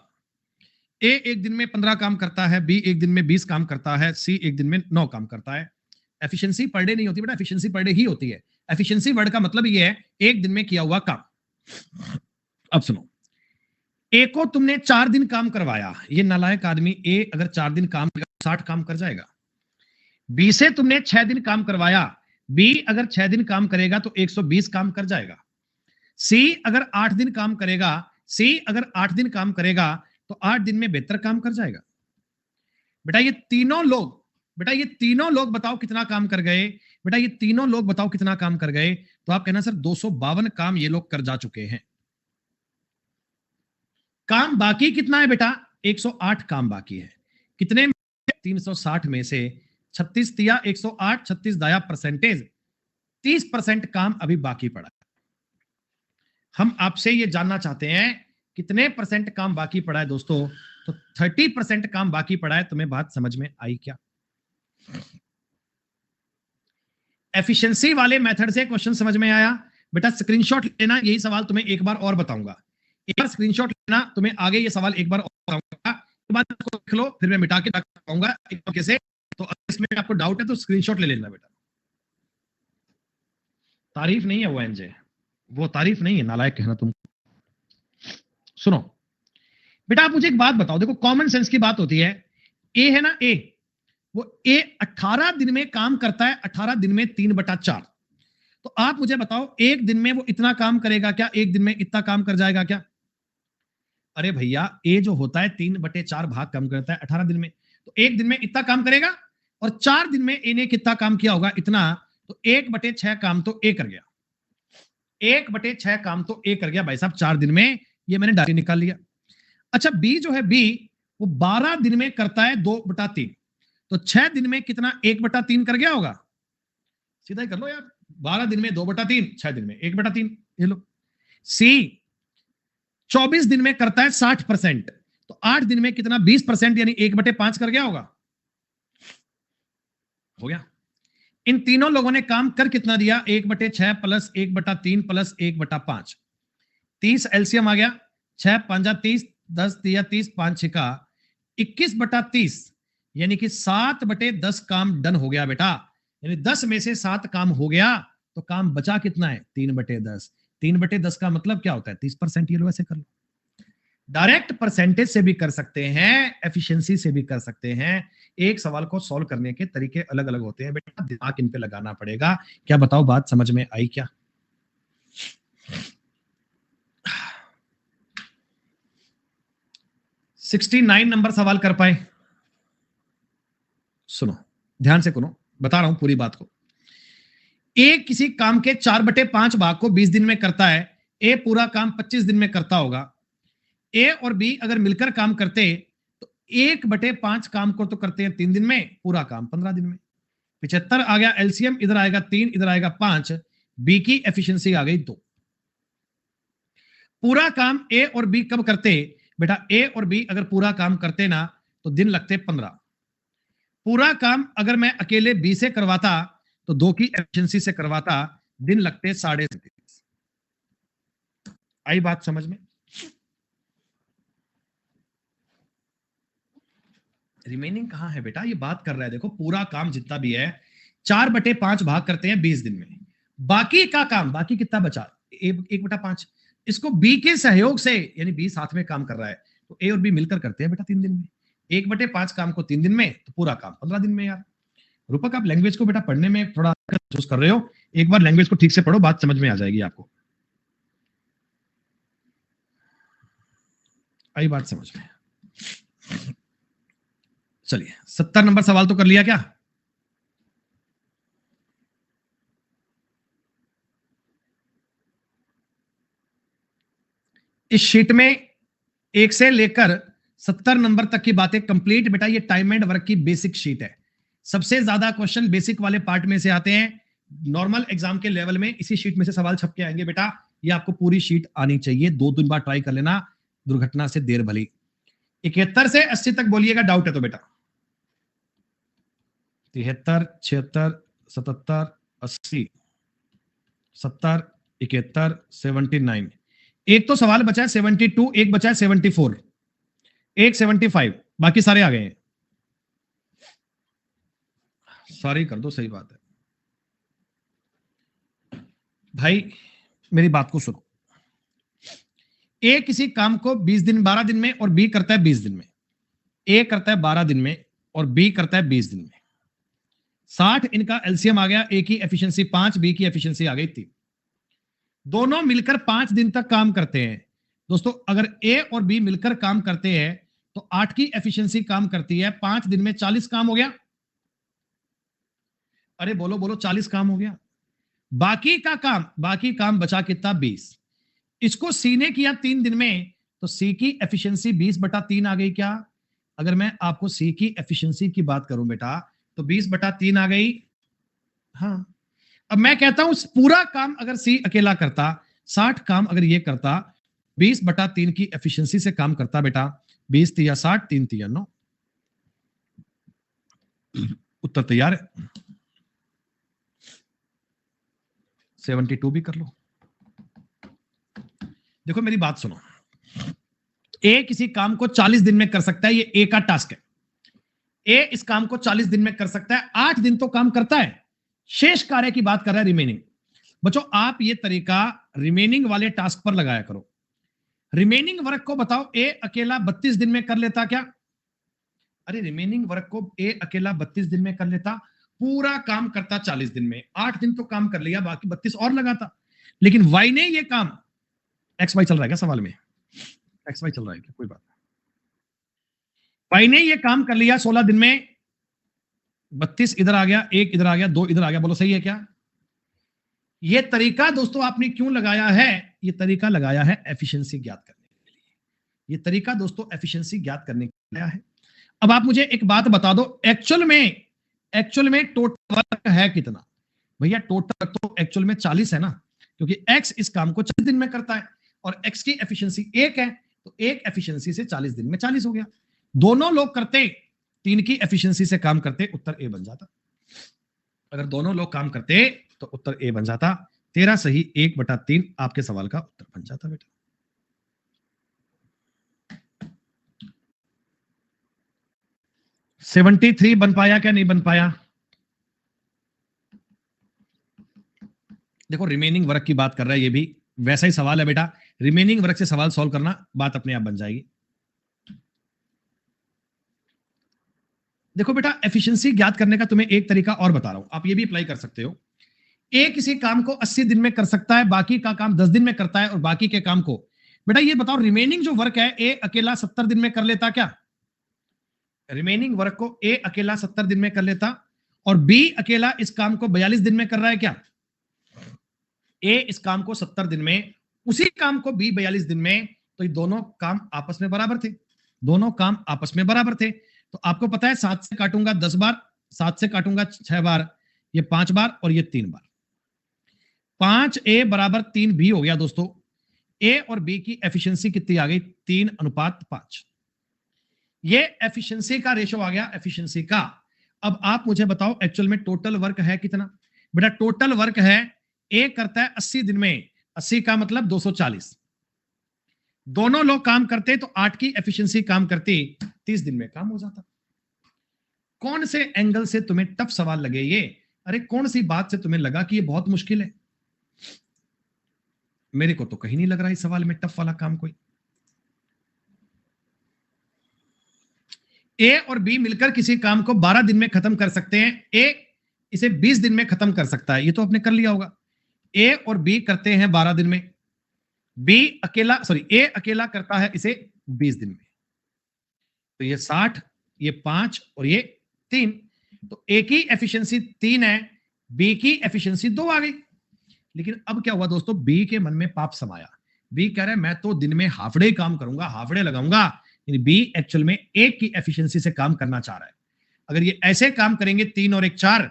ए एक दिन में 15 काम करता है, बी एक दिन में 20 काम करता है, सी एक दिन में 9 काम करता है। एफिशिएंसी पर डे नहीं होती बेटा, एफिशिएंसी पर डे ही होती है। एफिशिएंसी वर्ड का मतलब ये है एक दिन में किया हुआ काम। अब सुनो, ए को तुमने 4 दिन काम करवाया, ये नालायक आदमी ए अगर 4 दिन काम 60 काम कर जाएगा। बी से तुमने 6 दिन काम करवाया, बी अगर 6 दिन काम करेगा तो 120 काम कर जाएगा। सी अगर 8 दिन काम करेगा, सी अगर 8 दिन काम करेगा तो 8 दिन में 72 काम कर जाएगा। बेटा ये तीनों लोग, बेटा ये तीनों लोग बताओ कितना काम कर गए, बेटा ये तीनों लोग बताओ कितना काम कर गए। तो आप कहना सर 252 काम ये लोग कर जा चुके हैं। काम बाकी कितना है बेटा? 108 काम बाकी है। कितने? 360 में से 36 दिया 108, 36 दाया परसेंटेज, 30% काम अभी बाकी पड़ा है। हम आपसे ये जानना चाहते हैं कितने परसेंट काम बाकी पड़ा है दोस्तों? तो 30% काम बाकी पड़ा है। तुम्हें बात समझ में आई क्या? एफिशिएंसी वाले मेथड से क्वेश्चन समझ में आया? बेटा स्क्रीनशॉट लेना, यही सवाल तुम्हें एक बार और बताऊंगा। एक बार स्क्रीनशॉट लेना, तुम्हें आगे ये सवाल एक बार और बताऊंगा, के बाद इसको लिख लो, फिर मैं मिटा के बताऊंगा एक तरीके से। तो अगर इसमें आपको डाउट है तो स्क्रीनशॉट ले लेना बेटा। तारीफ नहीं है वो एनजे, वो तारीफ नहीं है, नालायक कहना तुम। सुनो बेटा, आप मुझे एक बात बताओ, देखो कॉमन सेंस की बात होती है। ए है ना, ए, वो ए 18 दिन में काम करता है, 18 दिन में 3/4। तो आप मुझे बताओ एक दिन में वो इतना काम करेगा क्या? एक दिन में इतना काम कर जाएगा क्या? अरे भैया, ए जो होता है 3/4 भाग काम करता है 18 दिन में, तो एक दिन में इतना काम करेगा, और 4 दिन में ए ने कितना काम किया होगा? इतना। तो 1/6 काम तो ए कर गया, 1/6 काम तो ए कर गया भाई साहब 4 दिन में। ये मैंने डायरेक्ट निकाल लिया। अच्छा बी जो है, बी वो 12 दिन में करता है 2/3, तो 6 दिन में कितना? 1/3 कर गया होगा। सीधा ही कर लो यार, 12 दिन में 2/3, 6 दिन में 1/3। ये लो। सी 24 दिन में करता है 60%, तो 8 दिन में कितना? 20%, यानी 1/5 कर गया होगा। हो गया। इन तीनों लोगों ने काम कर कितना दिया? 1/6 प्लस 1/3 प्लस 1/5, 30 एलसीएम आ गया। 6 5 30, 10 दिया 30, 5 6 का 21/30, यानी कि 7/10 काम डन हो गया बेटा। यानी 10 में से 7 काम हो गया, तो काम बचा कितना है? 3/10। 3/10 का मतलब क्या होता है? 30%। ये लो ऐसे कर लो। डायरेक्ट परसेंटेज से भी कर सकते हैं, एफिशिएंसी से भी कर सकते हैं। एक सवाल को सॉल्व करने के तरीके अलग अलग होते हैं बेटा, दिमाग इन पे लगाना पड़ेगा। क्या बताओ, बात समझ में आई क्या? सिक्सटी 69 नंबर सवाल कर पाए? सुनो ध्यान से, सुनो, बता रहा हूं पूरी बात को। ए किसी काम के 4/5 भाग को 20 दिन में करता है, ए पूरा काम 25 दिन में करता होगा। ए और बी अगर मिलकर काम करते तो 1/5 काम को तो करते हैं 3 दिन में, पूरा काम 15 दिन में। 75 आ गया एलसीएम, इधर आएगा 3, इधर आएगा 5, बी की एफिशिएंसी आ गई 2। पूरा काम ए और बी कब करते? बेटा ए और बी अगर पूरा काम करते ना तो दिन लगते 15। पूरा काम अगर मैं अकेले बी से करवाता तो 2 की एफिशिएंसी से करवाता, दिन लगते 37.5। आई बात समझ में? रिमेनिंग कहां है बेटा? ये बात कर रहा है, देखो पूरा काम जितना भी है 4/5 भाग करते हैं 20 दिन में, बाकी का काम, बाकी कितना बचा? 1/5। इसको बी के सहयोग से, यानी बी साथ में काम कर रहा है, तो ए और बी मिलकर करते हैं बेटा 3 दिन में। 1/5 काम को 3 दिन में, तो पूरा काम 15 दिन में। यार रूपक, आप लैंग्वेज को बेटा पढ़ने में थोड़ा महसूस कर रहे हो, एक बार लैंग्वेज को ठीक से पढ़ो, बात समझ में आ जाएगी आपको। आई बात समझ में? चलिए 70 नंबर सवाल तो कर लिया क्या? इस शीट में 1 से लेकर 70 नंबर तक की बातें कंप्लीट बेटा। ये टाइम एंड वर्क की बेसिक शीट है। सबसे ज्यादा क्वेश्चन बेसिक वाले पार्ट में से आते हैं। नॉर्मल एग्जाम के लेवल में इसी शीट में से सवाल छप के आएंगे बेटा। ये आपको पूरी शीट आनी चाहिए, 2-3 बार ट्राई कर लेना, दुर्घटना से देर भली। 71 से 80 तक बोलिएगा डाउट है तो बेटा। 73, 76, 77, 80, 70, 71, 79। एक तो सवाल बचा है 72, एक बचा है 74, एक 75, बाकी सारे आ गए हैं। सारे कर दो, सही बात है भाई। मेरी बात को सुनो, ए किसी काम को 20 दिन 12 दिन में और बी करता है 20 दिन में। ए करता है 12 दिन में और बी करता है 20 दिन में। 60 इनका एलसीएम आ गया, ए की एफिशिएंसी 5, बी की एफिशिएंसी आ गई 3। दोनों मिलकर 5 दिन तक काम करते हैं। दोस्तों अगर ए और बी मिलकर काम करते हैं तो 8 की एफिशिएंसी काम करती है, 5 दिन में 40 काम हो गया। अरे बोलो बोलो, 40 काम हो गया। बाकी काम बचा कितना? 20। इसको सी ने किया 3 दिन में, तो सी की एफिशिएंसी 20/3 आ गई क्या? अगर मैं आपको सी की एफिशिएंसी की बात करूं बेटा, तो 20/3 आ गई। हाँ, अब मैं कहता हूं पूरा काम अगर सी अकेला करता, 60 काम अगर ये करता, 20/3 की एफिशिएंसी से काम करता बेटा, 20 तिया 60, 3 तिया 9। उत्तर तैयार है? 72 भी कर लो। देखो मेरी बात सुनो, ए किसी काम को 40 दिन में कर सकता है, ये ए का टास्क है। ए इस काम को 40 दिन में कर सकता है, 8 दिन तो काम करता है, शेष कार्य की बात कर रहा है रिमेनिंग। बच्चों आप ये तरीका रिमेनिंग वाले टास्क पर लगाया करो। रिमेनिंग वर्क को बताओ ए अकेला 32 दिन में कर लेता क्या? अरे रिमेनिंग वर्क को ए अकेला 32 दिन में कर लेता, पूरा काम करता 40 दिन में, 8 दिन तो काम कर लिया, बाकी 32 और लगाता। लेकिन वाई ने ये काम, एक्स वाई चल रहा है क्या सवाल में? एक्स वाई चल रहा है क्या? कोई बात नहीं। वाई ने ये काम कर लिया 16 दिन में, 32 इधर आ गया, 1 इधर आ गया, 2 इधर आ गया। बोलो सही है क्या? ये तरीका दोस्तों आपने क्यों लगाया है? ये तरीका लगाया है एफिशिएंसी ज्ञात करने के लिए। ये तरीका दोस्तों एफिशिएंसी ज्ञात करने के लिए है। अब आप मुझे एक बात बता दो, एक्चुअल में टोटल वर्क है कितना? भैया टोटल वर्क तो एक्चुअल में 40 है ना, क्योंकि एक्स इस काम को 40 दिन में करता है और एक्स की एफिशिएंसी 1 है, तो 1 एफिशिएंसी से 40 दिन में 40 हो गया। दोनों लोग करते 3 की एफिशिएंसी से काम करते, उत्तर ए बन जाता। अगर दोनों लोग काम करते तो उत्तर ए बन जाता। 13 सही, 1/3 आपके सवाल का उत्तर बन जाता बेटा। सेवेंटी 73 बन पाया क्या? नहीं बन पाया? देखो रिमेनिंग वर्क की बात कर रहा है, ये भी वैसा ही सवाल है बेटा। रिमेनिंग वर्क से सवाल सॉल्व करना, बात अपने आप बन जाएगी। देखो बेटा एफिशिएंसी ज्ञात करने का तुम्हें एक तरीका और बता रहा हूं, आप ये भी अप्लाई कर सकते हो। ए किसी काम को 80 दिन में कर सकता है, बाकी का काम 10 दिन में करता है, और बाकी के काम को बेटा ये बताओ रिमेनिंग जो वर्क है ए अकेला 70 दिन में कर लेता क्या? रिमेनिंग वर्क को ए अकेला 70 दिन में कर लेता, और बी अकेला इस काम को 42 दिन में कर रहा है क्या? ए इस काम को 70 दिन में, उसी काम को बी 42 दिन में, तो ये दोनों काम आपस में बराबर थे। दोनों काम आपस में बराबर थे, तो आपको पता है 7 से काटूंगा 10 बार, 7 से काटूंगा 6 बार, ये 5 बार और ये 3 बार। 5a बराबर 3b हो गया दोस्तों। ए और बी की एफिशिएंसी कितनी आ गई? 3:5। ये एफिशिएंसी का रेशो आ गया, एफिशिएंसी का। अब आप मुझे बताओ एक्चुअल में टोटल वर्क है कितना? बेटा टोटल वर्क है, ए करता है 80 दिन में, 80 का मतलब 240। दोनों लोग काम करते तो 8 की एफिशिएंसी काम करती, 30 दिन में काम हो जाता। कौन से एंगल से तुम्हें टफ सवाल लगे ये? अरे कौन सी बात से तुम्हें लगा कि ये बहुत मुश्किल है? मेरे को तो कहीं नहीं लग रहा इस सवाल में टफ वाला काम कोई। ए और बी मिलकर किसी काम को 12 दिन में खत्म कर सकते हैं, ए इसे 20 दिन में खत्म कर सकता है, ये तो आपने कर लिया होगा। ए और बी करते हैं 12 दिन में, ए अकेला करता है इसे 20 दिन में। तो ये 60, ये 5 और ये 3, तो ए की एफिशिएंसी 3 है, बी की एफिशिएंसी 2 आ गई। लेकिन अब क्या हुआ दोस्तों, बी के मन में पाप समाया। बी कह रहा है मैं तो दिन में हाफ डे काम करूंगा, हाफ डे लगाऊंगा। बी एक्चुअल में 1 की एफिशिएंसी से काम करना चाह रहा है। अगर ये ऐसे काम करेंगे 3 और 1 4,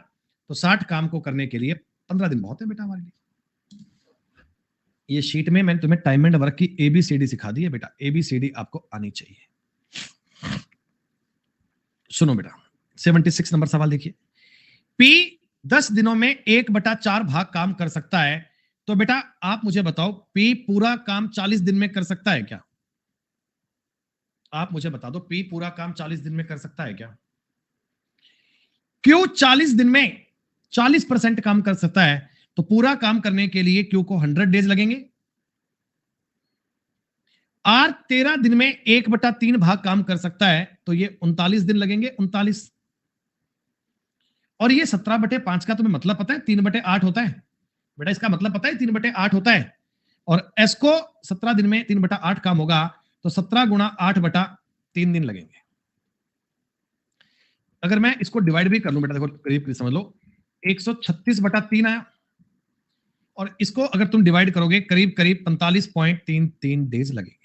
तो 60 काम को करने के लिए 15 दिन बहुत है बेटा हमारे लिए। ये शीट में मैंने तुम्हें टाइम एंड वर्क की एबीसीडी सिखा दी है बेटा, एबीसीडी आपको आनी चाहिए। सुनो बेटा 76 नंबर सवाल देखिए। पी 10 दिनों में 1/4 भाग काम कर सकता है, तो बेटा आप मुझे बताओ पी पूरा काम 40 दिन में कर सकता है क्या? आप मुझे बता दो पी पूरा काम 40 दिन में कर सकता है क्या? क्यू 40 दिन में 40% काम कर सकता है, तो पूरा काम करने के लिए क्यू को 100 डेज लगेंगे। आर 13 दिन में 1/3 भाग काम कर सकता है, तो ये 39 दिन लगेंगे। 39 और ये 17/5 का तुम्हें मतलब पता है 3/8 होता है बेटा, इसका मतलब पता है 3/8 होता है। और एस को 17 दिन में 3/8 काम होगा, तो 17 गुणा 8/3 दिन लगेंगे। अगर मैं इसको डिवाइड भी कर लूं बेटा, देखो करीब करीब समझ लो, 136/3 आया, और इसको अगर तुम डिवाइड करोगे करीब करीब 45.33 डेज लगेंगे।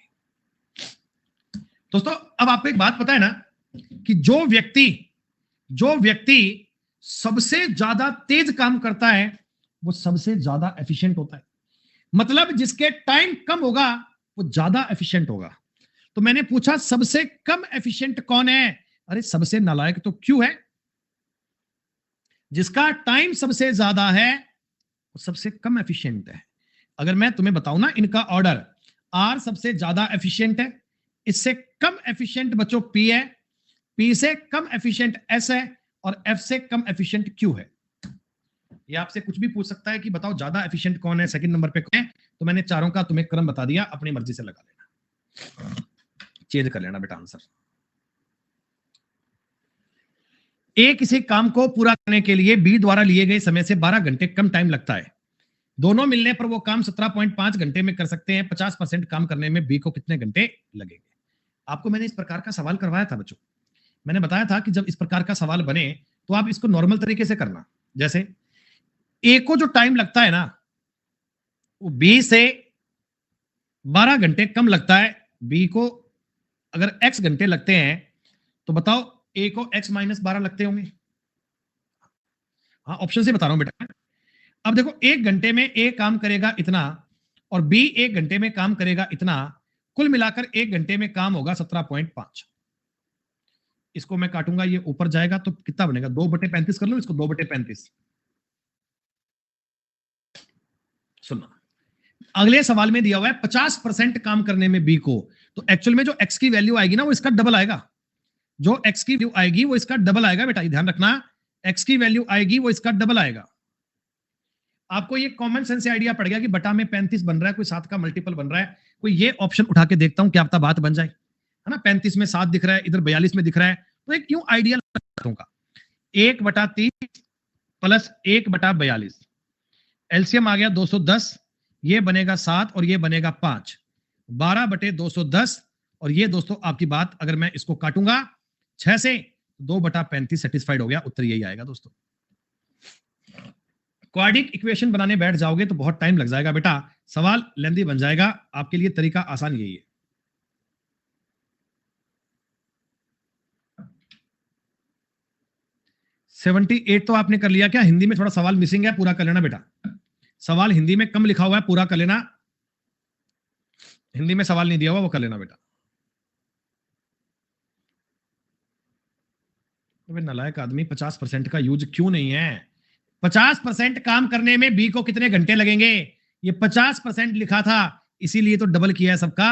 दोस्तों अब आपको एक बात पता है ना, कि जो व्यक्ति सबसे ज्यादा तेज काम करता है वो सबसे ज्यादा एफिशिएंट होता है। मतलब जिसके टाइम कम होगा वो ज्यादा एफिशिएंट होगा। तो मैंने पूछा सबसे कम एफिशिएंट कौन है? अरे सबसे नालायक तो क्यू है। जिसका टाइम सबसे ज्यादा है वो सबसे कम एफिशिएंट है। अगर मैं तुम्हें बताऊं ना इनका ऑर्डर, आर सबसे ज्यादा एफिशिएंट है, इससे कम एफिशिएंट बच्चों पी है, पी से कम एफिशिएंट एस है, और एफ से कम एफिशिएंट क्यू है। ये आपसे कुछ भी पूछ सकता है कि बताओ ज्यादा एफिशिएंट कौन है, सेकंड नंबर पे कौन है। तो मैंने चारों का तुम्हें क्रम बता दिया, अपनी मर्जी से लगा लेना, चेंज कर लेना बेटा आंसर। ए किसी काम को पूरा करने के लिए बी द्वारा लिए गए समय से 12 घंटे कम टाइम लगता है। दोनों मिलने पर वो काम 17.5 घंटे में कर सकते हैं। 50% काम करने में बी को कितने घंटे लगेंगे? आपको मैंने इस प्रकार का सवाल करवाया था बच्चों। मैंने बताया था कि जब इस प्रकार का सवाल बने तो आप इसको नॉर्मल तरीके से करना। जैसे ए को जो टाइम लगता है ना वो बी से 12 घंटे कम लगता है। बी को अगर x घंटे लगते हैं तो बताओ ए को x-12 लगते होंगे। हाँ ऑप्शन से बता रहा हूं बेटा। अब देखो 1 घंटे में ए काम करेगा इतना और बी 1 घंटे में काम करेगा इतना, कुल मिलाकर 1 घंटे में काम होगा 17.5। इसको मैं काटूंगा, ये ऊपर जाएगा तो कितना बनेगा? 2/35 कर लो इसको, 2/35। सुनना, अगले सवाल में दिया हुआ है 50% काम करने में बी को, तो एक्चुअल में जो एक्स की वैल्यू आएगी ना वो इसका डबल आएगा। जो एक्स की वैल्यू आएगी वो इसका डबल आएगा बेटा, ध्यान रखना। एक्स की वैल्यू आएगी वो इसका डबल आएगा। आपको ये कॉमन सेंस से आइडिया पड़ गया कि बटा में 35 बन रहा है, कोई 7 का मल्टीपल बन रहा है, कोई ये ऑप्शन उठा के देखता हूं क्या पता बात बन जाए, है ना। 35 में 7 दिख रहा है, इधर 42 में दिख रहा है, तो एक यूं आइडिया का 1/30 प्लस 1/42, एलसीएम आ गया 210, ये बनेगा 7 और ये बनेगा 5, 12/210। और ये दोस्तों आपकी बात अगर मैं इसको काटूंगा 6 से, 2/35 सेटिस्फाइड हो गया, उत्तर यही आएगा दोस्तों। क्वाड्रिक इक्वेशन बनाने बैठ जाओगे तो बहुत टाइम लग जाएगा बेटा, सवाल लेंदी बन जाएगा। आपके लिए तरीका आसान यही है। सेवेंटी 78 तो आपने कर लिया क्या? हिंदी में थोड़ा सवाल मिसिंग है, पूरा कर लेना बेटा। सवाल हिंदी में कम लिखा हुआ है, पूरा कर लेना। हिंदी में सवाल नहीं दिया हुआ, वो कर लेना बेटा। तो नालायक आदमी 50% का यूज क्यों नहीं है? 50% काम करने में बी को कितने घंटे लगेंगे? ये 50% लिखा था, इसीलिए तो डबल किया है सबका,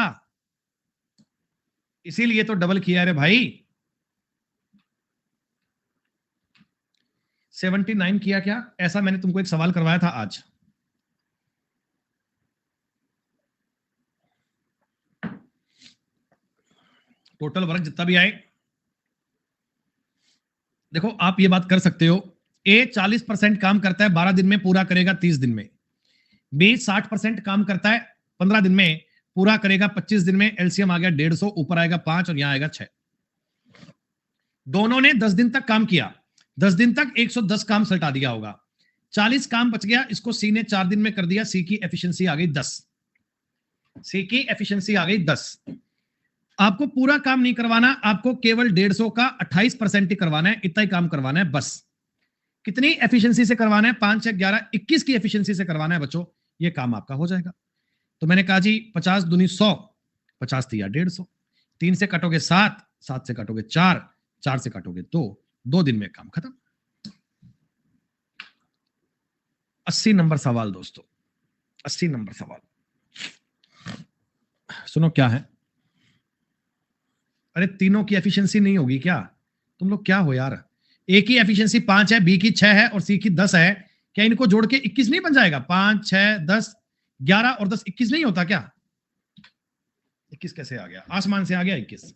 इसीलिए तो डबल किया रे भाई। 79 किया क्या? ऐसा मैंने तुमको एक सवाल करवाया था आज। टोटल वर्क जितना भी आए, देखो आप ये बात कर सकते हो, ए 40% काम करता है 12 दिन में, पूरा करेगा 30 दिन में। बी 60% काम करता है 15 दिन में, पूरा करेगा 25 दिन में। एलसीएम आ गया 150, ऊपर आएगा 5 और यहां आएगा 6। दोनों ने 10 दिन तक काम किया, 10 दिन तक 110 काम सल्टा दिया होगा, 40 काम बच गया, इसको सी ने 4 दिन में कर दिया। सी की एफिशिएंसी आ गई 10, सी की एफिशिएंसी आ गई 10। आपको पूरा काम नहीं करवाना, आपको केवल 150 का 28% ही करवाना है, इतना ही काम करवाना है बस। कितनी एफिशिएंसी से करवाना है? 5 6 11 21 की एफिशिएंसी से करवाना है बच्चों, ये काम आपका हो जाएगा। तो मैंने कहा जी 50 दूनी 100, 50 दिया 150, 3 से कटोगे 7, 7 से कटोगे 4, 4 से कटोगे 2, 2 दिन में काम खत्म। 80 नंबर सवाल दोस्तों, 80 नंबर सवाल। सुनो क्या है, अरे तीनों की एफिशिएंसी नहीं होगी क्या? तुम लोग क्या हो यार? ए की एफिशिएंसी 5 है, बी की 6 है और सी की 10 है, क्या इनको जोड़ के 21 नहीं बन जाएगा? 5 6 10 11 और 10 21 नहीं होता क्या? 21 कैसे आ गया? आसमान से आ गया 21।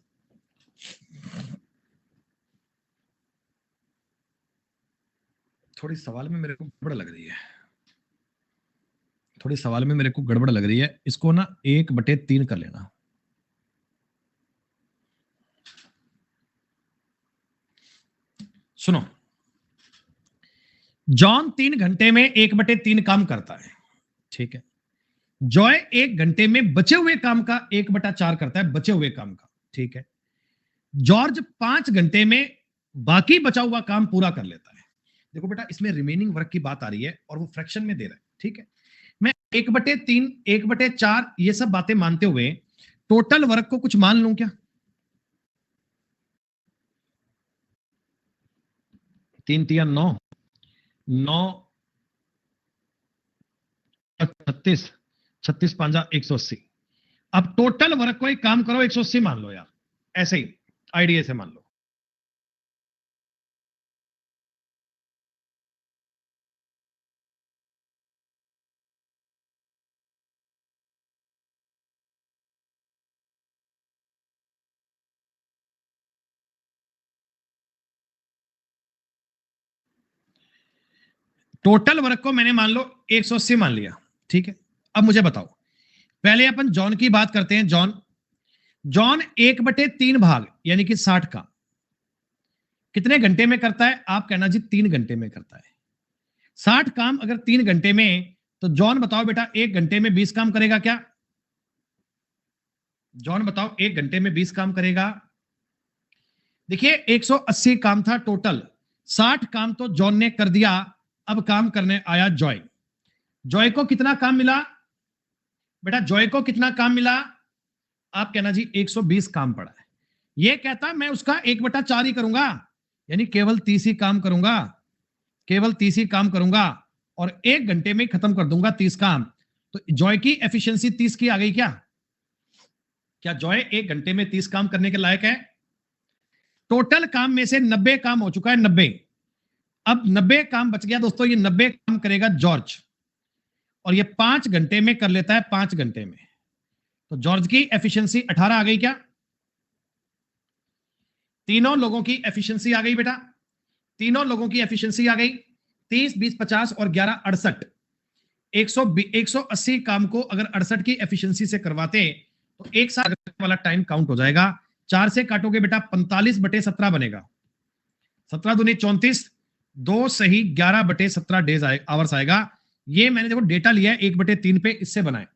थोड़ी सवाल में मेरे को गड़बड़ लग रही है, थोड़ी सवाल में मेरे को गड़बड़ लग रही है। इसको ना 1/3 कर लेना। सुनो, जॉन 3 घंटे में 1/3 काम करता है, ठीक है। जॉय 1 घंटे में बचे हुए काम का 1/4 करता है, बचे हुए काम का, ठीक है। जॉर्ज 5 घंटे में बाकी बचा हुआ काम पूरा कर लेता है। देखो बेटा, इसमें रिमेनिंग वर्क की बात आ रही है और वो फ्रैक्शन में दे रहा है, ठीक है। मैं 1/3, 1/4 ये सब बातें मानते हुए टोटल वर्क को कुछ मान लूं क्या? 3 × 9, 9, 36, 36 5 180। अब टोटल वर्क को एक काम करो, 180 मान लो यार, ऐसे ही आइडिया से मान लो। टोटल वर्क को मैंने मान लो 180 मान लिया, ठीक है। अब मुझे बताओ, पहले अपन जॉन की बात करते हैं। जॉन जॉन 1/3 भाग यानी कि 60 का कितने घंटे में करता है? आप कहना जी 3 घंटे में करता है। 60 काम अगर 3 घंटे में, तो जॉन बताओ बेटा 1 घंटे में 20 काम करेगा क्या? जॉन बताओ 1 घंटे में 20 काम करेगा? देखिए 180 काम था टोटल, 60 काम तो जॉन ने कर दिया। अब काम करने आया जॉय। जॉय को कितना काम मिला बेटा? जॉय को कितना काम मिला? आप कहना जी 120 काम पड़ा है। ये कहता मैं उसका 1/4 ही करूंगा, यानी केवल 30 ही काम करूंगा, केवल 30 ही काम करूंगा और 1 घंटे में खत्म कर दूंगा 30 काम। तो जॉय की एफिशिएंसी 30 की आ गई क्या? क्या जॉय 1 घंटे में 30 काम करने के लायक है? टोटल काम में से 90 काम हो चुका है, 90। अब 90 काम बच गया दोस्तों, ये 90 काम करेगा जॉर्ज और ये 5 घंटे में कर लेता है, 5 घंटे में। तो जॉर्ज की एफिशिएंसी 18 आ गई क्या? तीनों लोगों की एफिशिएंसी आ गई बेटा, तीनों लोगों की एफिशिएंसी आ गई। 30, 20, 50 और 11, 68। 180 काम को अगर 68 की एफिशिएंसी से करवाते तो एक साल वाला टाइम काउंट हो जाएगा। 4 से काटोगे बेटा 45/17 बनेगा, 17 दूनी 34, 2 सही 11/17 डेज आवर्स आएगा। ये मैंने देखो डेटा लिया है 1/3 पे, इससे बनाए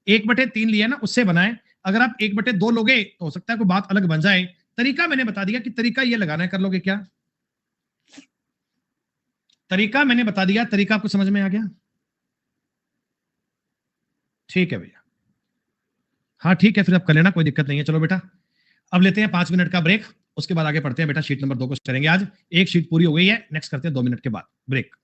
1/3 लिया ना, उससे बनाए। अगर आप 1/2 लोगे तो हो सकता है कोई बात अलग बन जाए। तरीका मैंने बता दिया कि तरीका ये लगाना है, कर लोगे क्या? तरीका मैंने बता दिया, तरीका आपको समझ में आ गया? ठीक है भैया, हाँ ठीक है, फिर अब कर लेना, कोई दिक्कत नहीं है। चलो बेटा, अब लेते हैं 5 मिनट का ब्रेक, उसके बाद आगे पढ़ते हैं बेटा। शीट नंबर 2 को करेंगे आज, एक शीट पूरी हो गई है, नेक्स्ट करते हैं 2 मिनट के बाद ब्रेक।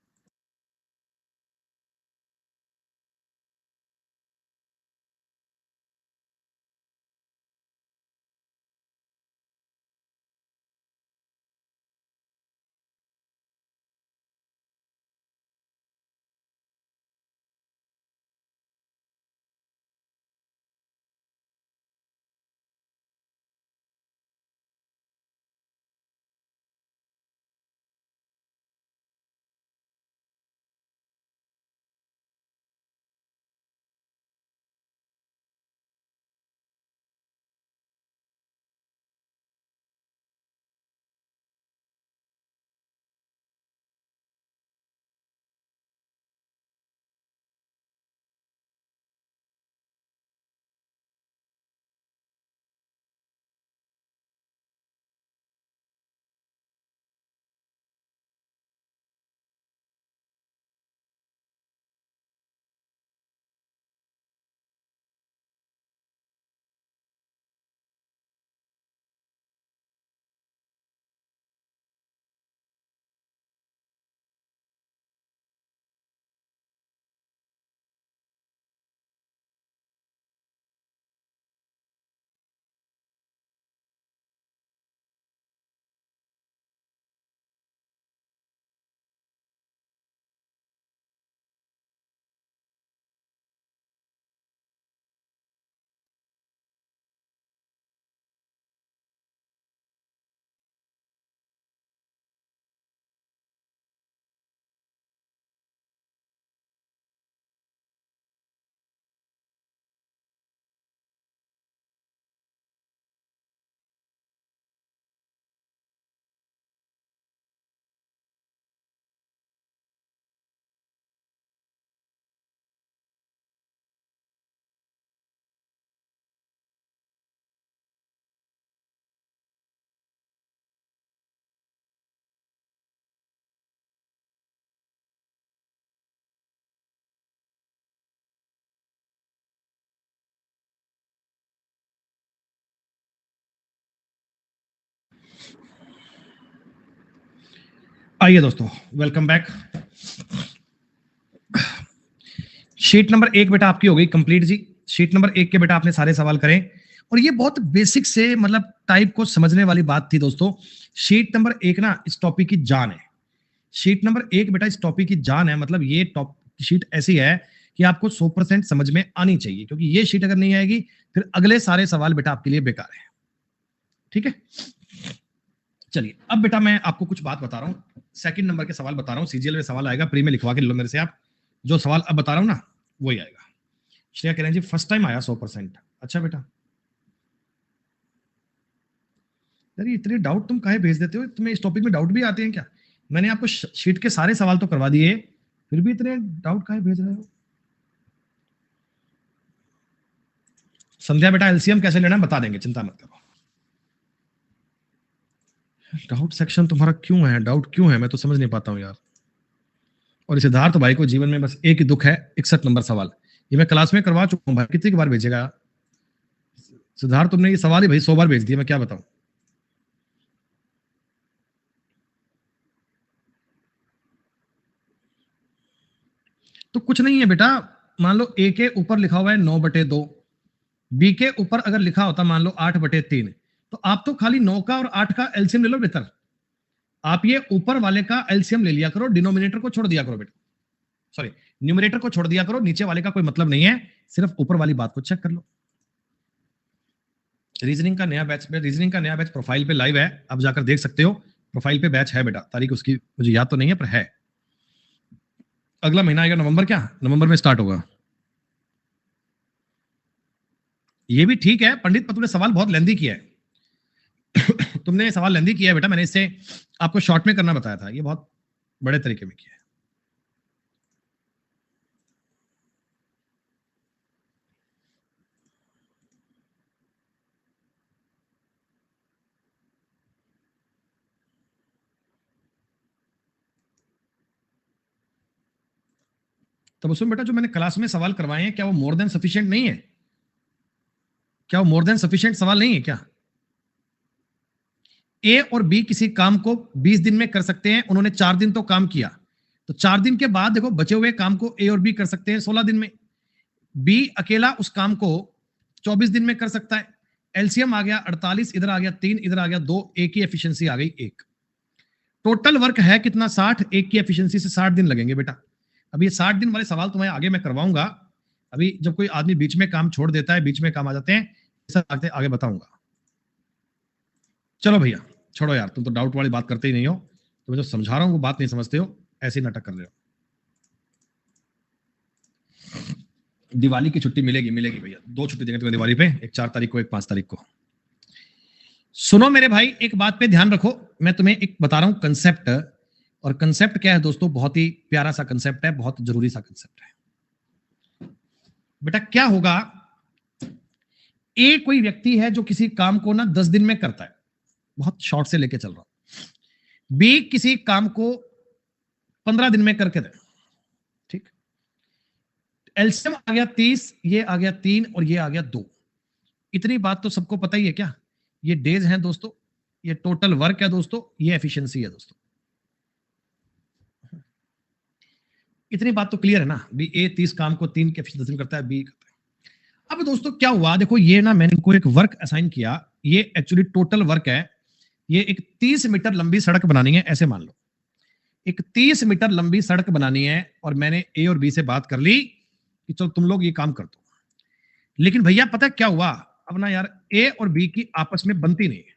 आइए दोस्तों, वेलकम बैक। शीट नंबर 1 बेटा आपकी हो गई कंप्लीट जी। शीट नंबर 1 के बेटा आपने सारे सवाल करें और ये बहुत बेसिक से मतलब टाइप को समझने वाली बात थी दोस्तों। शीट नंबर 1 ना इस टॉपिक की जान है। शीट नंबर 1 बेटा इस टॉपिक की जान है, मतलब ये टॉप शीट ऐसी है कि आपको 100% समझ में आनी चाहिए, क्योंकि ये शीट अगर नहीं आएगी फिर अगले सारे सवाल बेटा आपके लिए बेकार है। ठीक है, चलिए अब बेटा मैं आपको कुछ बात बता रहा हूं, सेकंड नंबर के सवाल बता रहा हूं। सीजीएल में सवाल आएगा, प्री में लिखवा के लो मेरे से आप। जो सवाल अब बता रहा हूं ना वही आएगा। श्रेया कह रहे हैं जी फर्स्ट टाइम आया 100%। अच्छा बेटा, यार ये इतने डाउट तुम काहे भेज देते हो? तुम्हें इस टॉपिक में डाउट भी आते हैं क्या? मैंने आपको शीट के सारे सवाल तो करवा दिए, फिर भी इतने डाउट काहे भेज रहे हो? संध्या बेटा एलसीएम कैसे लेना है बता देंगे, चिंता मत करो। डाउट सेक्शन तुम्हारा क्यों है? डाउट क्यों है मैं तो समझ नहीं पाता हूं यार। और सिद्धार्थ भाई को जीवन में बस एक ही दुख है, 61 नंबर सवाल। ये मैं क्लास में करवा चुका हूं भाई, कितनी बार भेजेगा सिद्धार्थ? तुमने ये सवाल ही भाई 100 बार भेज दिया, मैं क्या बताऊं। तो कुछ नहीं है बेटा, मान लो ए के ऊपर लिखा हुआ है 9/2, बी के ऊपर अगर लिखा होता मान लो 8/3, तो आप तो खाली 9 का और 8 का एलसीएम ले लो बेहतर। आप ये ऊपर वाले का एलसीएम ले लिया करो, डिनोमिनेटर को छोड़ दिया करो बेटा, सॉरी न्यूमरेटर को छोड़ दिया करो, नीचे वाले का कोई मतलब नहीं है, सिर्फ ऊपर वाली बात को चेक कर लो। रीजनिंग का नया बैच, रीजनिंग का नया बैच प्रोफाइल पे लाइव है, आप जाकर देख सकते हो। प्रोफाइल पे बैच है बेटा, तारीख उसकी मुझे याद तो नहीं है पर है। अगला महीना आएगा नवंबर, क्या नवंबर में स्टार्ट होगा। ये भी ठीक है पंडित, पर तुमने सवाल बहुत लेंदी किया है। तुमने सवाल लेंदी किया है बेटा, मैंने इससे आपको शॉर्ट में करना बताया था, ये बहुत बड़े तरीके में किया है। तब उसमें बेटा जो मैंने क्लास में सवाल करवाए हैं, क्या वो मोर देन सफिशिएंट नहीं है? क्या वो मोर देन सफिशिएंट सवाल नहीं है क्या? ए और बी किसी काम को 20 दिन में कर सकते हैं, उन्होंने 4 दिन तो काम किया, तो 4 दिन के बाद देखो बचे हुए काम को ए और बी कर सकते हैं 16 दिन में। बी अकेला उस काम को 24 दिन में कर सकता है। एलसीएम आ गया 48, इधर आ गया 3, इधर आ गया 2, ए की एफिशिएंसी आ गई 1। टोटल वर्क है कितना? 60। एक की एफिशिएंसी से 60 दिन लगेंगे बेटा। अब ये 60 दिन वाले सवाल तुम्हें आगे मैं करवाऊंगा। अभी जब कोई आदमी बीच में काम छोड़ देता है, बीच में काम आ जाते हैं, आगे बताऊंगा। चलो भैया छोड़ो यार, तुम तो डाउट वाली बात करते ही नहीं हो, तुम्हें जो समझा रहा हूं वो बात नहीं समझते हो, ऐसे ही नाटक कर रहे हो। दिवाली की छुट्टी मिलेगी, मिलेगी भैया, 2 छुट्टी देंगे तुम्हें दिवाली पे, एक 4 तारीख को, एक 5 तारीख को। सुनो मेरे भाई, एक बात पे ध्यान रखो, मैं तुम्हें एक बता रहा हूं कंसेप्ट। और कंसेप्ट क्या है दोस्तों? बहुत ही प्यारा सा कंसेप्ट है, बहुत जरूरी सा कंसेप्ट है। बेटा क्या होगा, ए कोई व्यक्ति है जो किसी काम को ना 10 दिन में करता है, बहुत शॉर्ट से लेके चल रहा हूं। बी किसी काम को 15 दिन में करके दे, ठीक। एलसीएम आ गया 30, ये आ गया 3 और ये आ गया 2। इतनी बात तो सबको पता ही है क्या? ये डेज हैं दोस्तों, ये टोटल वर्क है दोस्तों, ये एफिशिएंसी है दोस्तों। इतनी बात तो क्लियर है ना? बी ए 30 काम को 3 के एफिशिएंसी करता है, बी करता है। अब दोस्तों क्या हुआ, देखो ये ना मैंने इनको एक वर्क असाइन किया, ये एक्चुअली टोटल वर्क है। ये एक 30 मीटर लंबी सड़क बनानी है, ऐसे मान लो एक 30 मीटर लंबी सड़क बनानी है, और मैंने ए और बी से बात कर ली कि चलो तुम लोग ये काम कर दो। लेकिन भैया पता क्या हुआ, अब ना यार ए और बी की आपस में बनती नहीं है।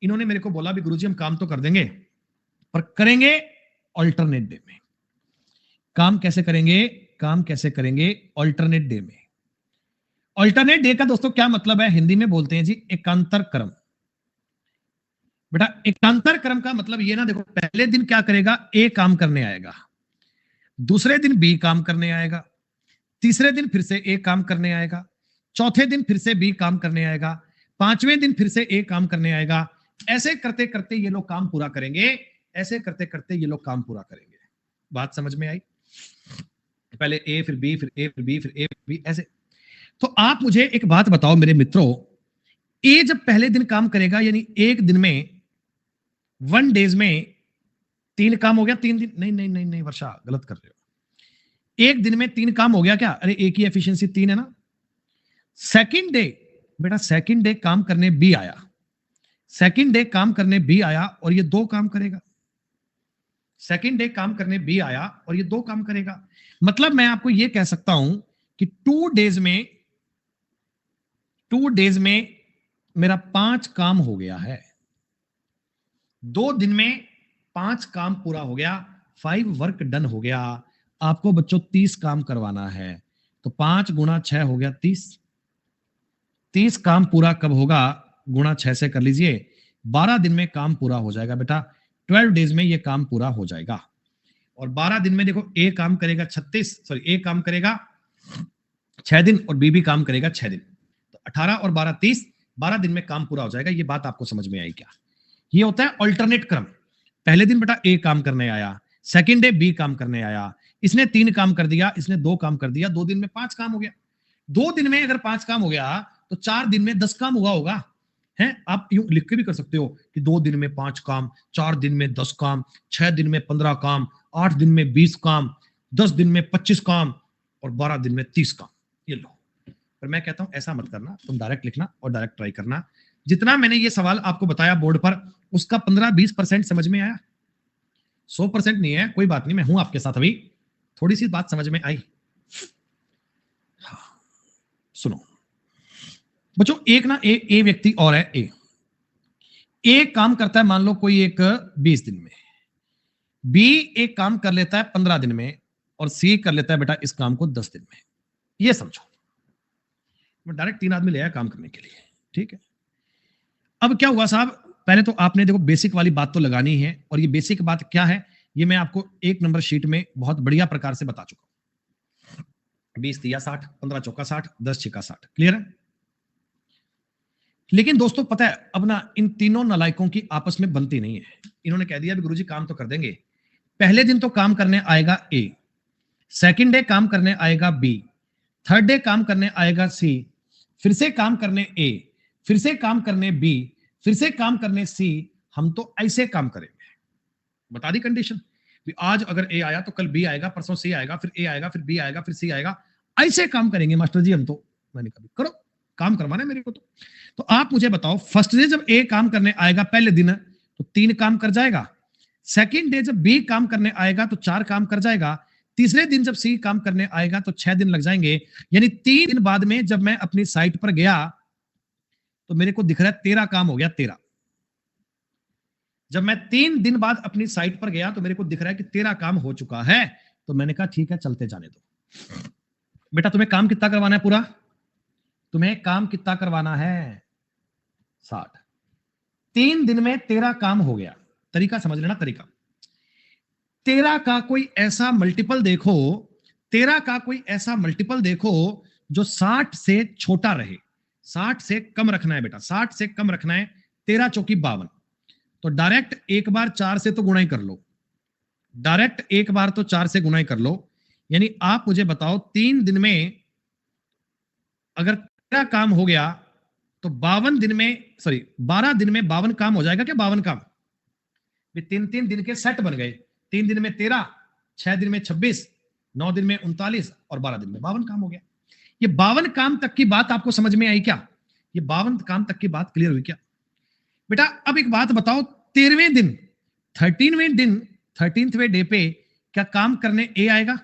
इन्होंने मेरे को बोला भी गुरुजी हम काम तो कर देंगे, पर करेंगे ऑल्टरनेट डे में। काम कैसे करेंगे? काम कैसे करेंगे? ऑल्टरनेट डे में। ऑल्टरनेट डे का दोस्तों क्या मतलब है? हिंदी में बोलते हैं जी एकांतर क्रम। बेटा एकांतर क्रम का मतलब ये ना, देखो पहले दिन क्या करेगा, ए काम करने आएगा, दूसरे दिन बी काम करने आएगा, तीसरे दिन फिर से ए काम करने आएगा, चौथे दिन फिर से बी काम करने आएगा, 5वें दिन फिर से ए काम करने आएगा। ऐसे करते करते ये लोग काम पूरा करेंगे, ऐसे करते करते ये लोग काम पूरा करेंगे। बात समझ में आई? पहले ए फिर बी फिर ए फिर बी फिर ए फिर बी, ऐसे। तो आप मुझे एक बात बताओ मेरे मित्रों, ए जब पहले दिन काम करेगा, यानी एक दिन में 1 डेज में 3 काम हो गया 3 दिन, नहीं नहीं नहीं नहीं वर्षा, गलत कर रहे हो। एक दिन में 3 काम हो गया क्या? अरे एक ही एफिशिएंसी 3 है ना। सेकंड डे बेटा, सेकंड डे काम करने बी आया, सेकंड डे काम करने बी आया और ये 2 काम करेगा। सेकंड डे काम करने बी आया और ये 2 काम करेगा। मतलब मैं आपको ये कह सकता हूं कि 2 डेज में मेरा 5 काम हो गया है। 2 दिन में 5 काम पूरा हो गया, 5 वर्क डन हो गया। आपको बच्चों 30 काम करवाना है, तो 5 गुणा 6 हो गया 30। 30 काम पूरा कब होगा? गुणा 6 से कर लीजिए, 12 दिन में काम पूरा हो जाएगा बेटा। 12 डेज में ये काम पूरा हो जाएगा। और 12 दिन में देखो ए काम करेगा 36, सॉरी ए काम करेगा 6 दिन और बी भी काम करेगा 6 दिन, तो 18 और 12 30, 12 दिन में काम पूरा हो जाएगा। ये बात आपको समझ में आई क्या? ये होता है अल्टरनेट क्रम। पहले दिन बेटा ए काम करने आया, सेकंड डे बी काम करने आया, इसने 3 काम कर दिया, इसने 2 काम कर दिया, 2 दिन में 5 काम हो गया। 2 दिन में अगर 5 काम हो गया तो 4 दिन में 10 काम हुआ होगा, है? आप यूं लिख के भी कर सकते हो कि 2 दिन में 5 काम, 4 दिन में 10 काम, 6 दिन में 15 काम, 8 दिन में 20 काम, 10 दिन में 25 काम और 12 दिन में 30 काम। ये लो। पर मैं कहता हूं ऐसा मत करना, तुम डायरेक्ट लिखना और डायरेक्ट ट्राई करना। जितना मैंने ये सवाल आपको बताया बोर्ड पर, उसका 15-20% समझ में आया, 100% नहीं है, कोई बात नहीं, मैं हूं आपके साथ। अभी थोड़ी सी बात समझ में आई। हाँ, सुनो बच्चों, एक ना ए व्यक्ति और है। ए काम करता है मान लो कोई एक 20 दिन में, बी एक काम कर लेता है 15 दिन में और सी कर लेता है बेटा इस काम को 10 दिन में। ये समझो, मैं डायरेक्ट 3 आदमी ले आया काम करने के लिए, ठीक है। अब क्या हुआ साहब, पहले तो आपने देखो बेसिक वाली बात तो लगानी है, और ये बेसिक बात क्या है ये मैं आपको 1 नंबर शीट में बहुत बढ़िया प्रकार से बता चुका हूं। 20 तिया 60, 15 चौका 60, 10 छिका 60, क्लियर है। लेकिन दोस्तों पता है अब ना इन तीनों नालायकों की आपस में बनती नहीं है। इन्होंने कह दिया गुरुजी काम तो कर देंगे। पहले दिन तो काम करने आएगा ए, सेकंड डे काम करने आएगा बी, थर्ड डे काम करने आएगा सी, फिर से काम करने ए, फिर से काम करने बी, फिर से काम करने सी। हम तो ऐसे काम करेंगे, बता दी कंडीशन। आज अगर ए आया तो कल बी आएगा, परसों सी आएगा, फिर ए आएगा, फिर बी आएगा, फिर सी आएगा। ऐसे काम करेंगे मास्टर जी हम तो। मैंने कहा करो, काम करवाना है मेरे को तो आप मुझे बताओ, फर्स्ट डे जब ए काम करने आएगा पहले दिन तो 3 काम कर जाएगा, सेकंड डे जब बी काम करने आएगा तो 4 काम कर जाएगा, तीसरे दिन जब सी काम करने आएगा तो 6 दिन लग जाएंगे। यानी 3 दिन बाद में जब मैं अपनी साइट पर गया तो मेरे को दिख रहा है 13 काम हो गया, 13। जब मैं 3 दिन बाद अपनी साइट पर गया तो मेरे को दिख रहा है कि 13 काम हो चुका है। तो मैंने कहा ठीक है चलते जाने दो। बेटा तुम्हें काम कितना करवाना है पूरा? तुम्हें काम कितना करवाना है? 60। 3 दिन में 13 काम हो गया। तरीका समझ लेना, तरीका 13 का कोई ऐसा मल्टीपल देखो, 13 का कोई ऐसा मल्टीपल देखो जो 60 से छोटा रहे। 60 से कम रखना है बेटा, 60 से कम रखना है। 13 चौकी 52, तो डायरेक्ट एक बार 4 से तो गुणा ही कर लो, डायरेक्ट एक बार तो 4 से गुणा ही कर लो। यानी आप मुझे बताओ 3 दिन में अगर 13 काम हो गया तो 52 दिन में, सॉरी 12 दिन में 52 काम हो जाएगा क्या? 52 काम 3 दिन के सेट बन गए। 3 दिन में 13, 6 दिन में 26, 9 दिन में 39 और 12 दिन में 52 काम हो गया। ये 52 काम तक की बात आपको समझ में आई क्या? ये 52 काम तक की बात क्लियर हुई क्या बेटा? अब एक बात बताओ, 13वें दिन, 13वें दिन, 13वें डे पे क्या काम करने ए आएगा?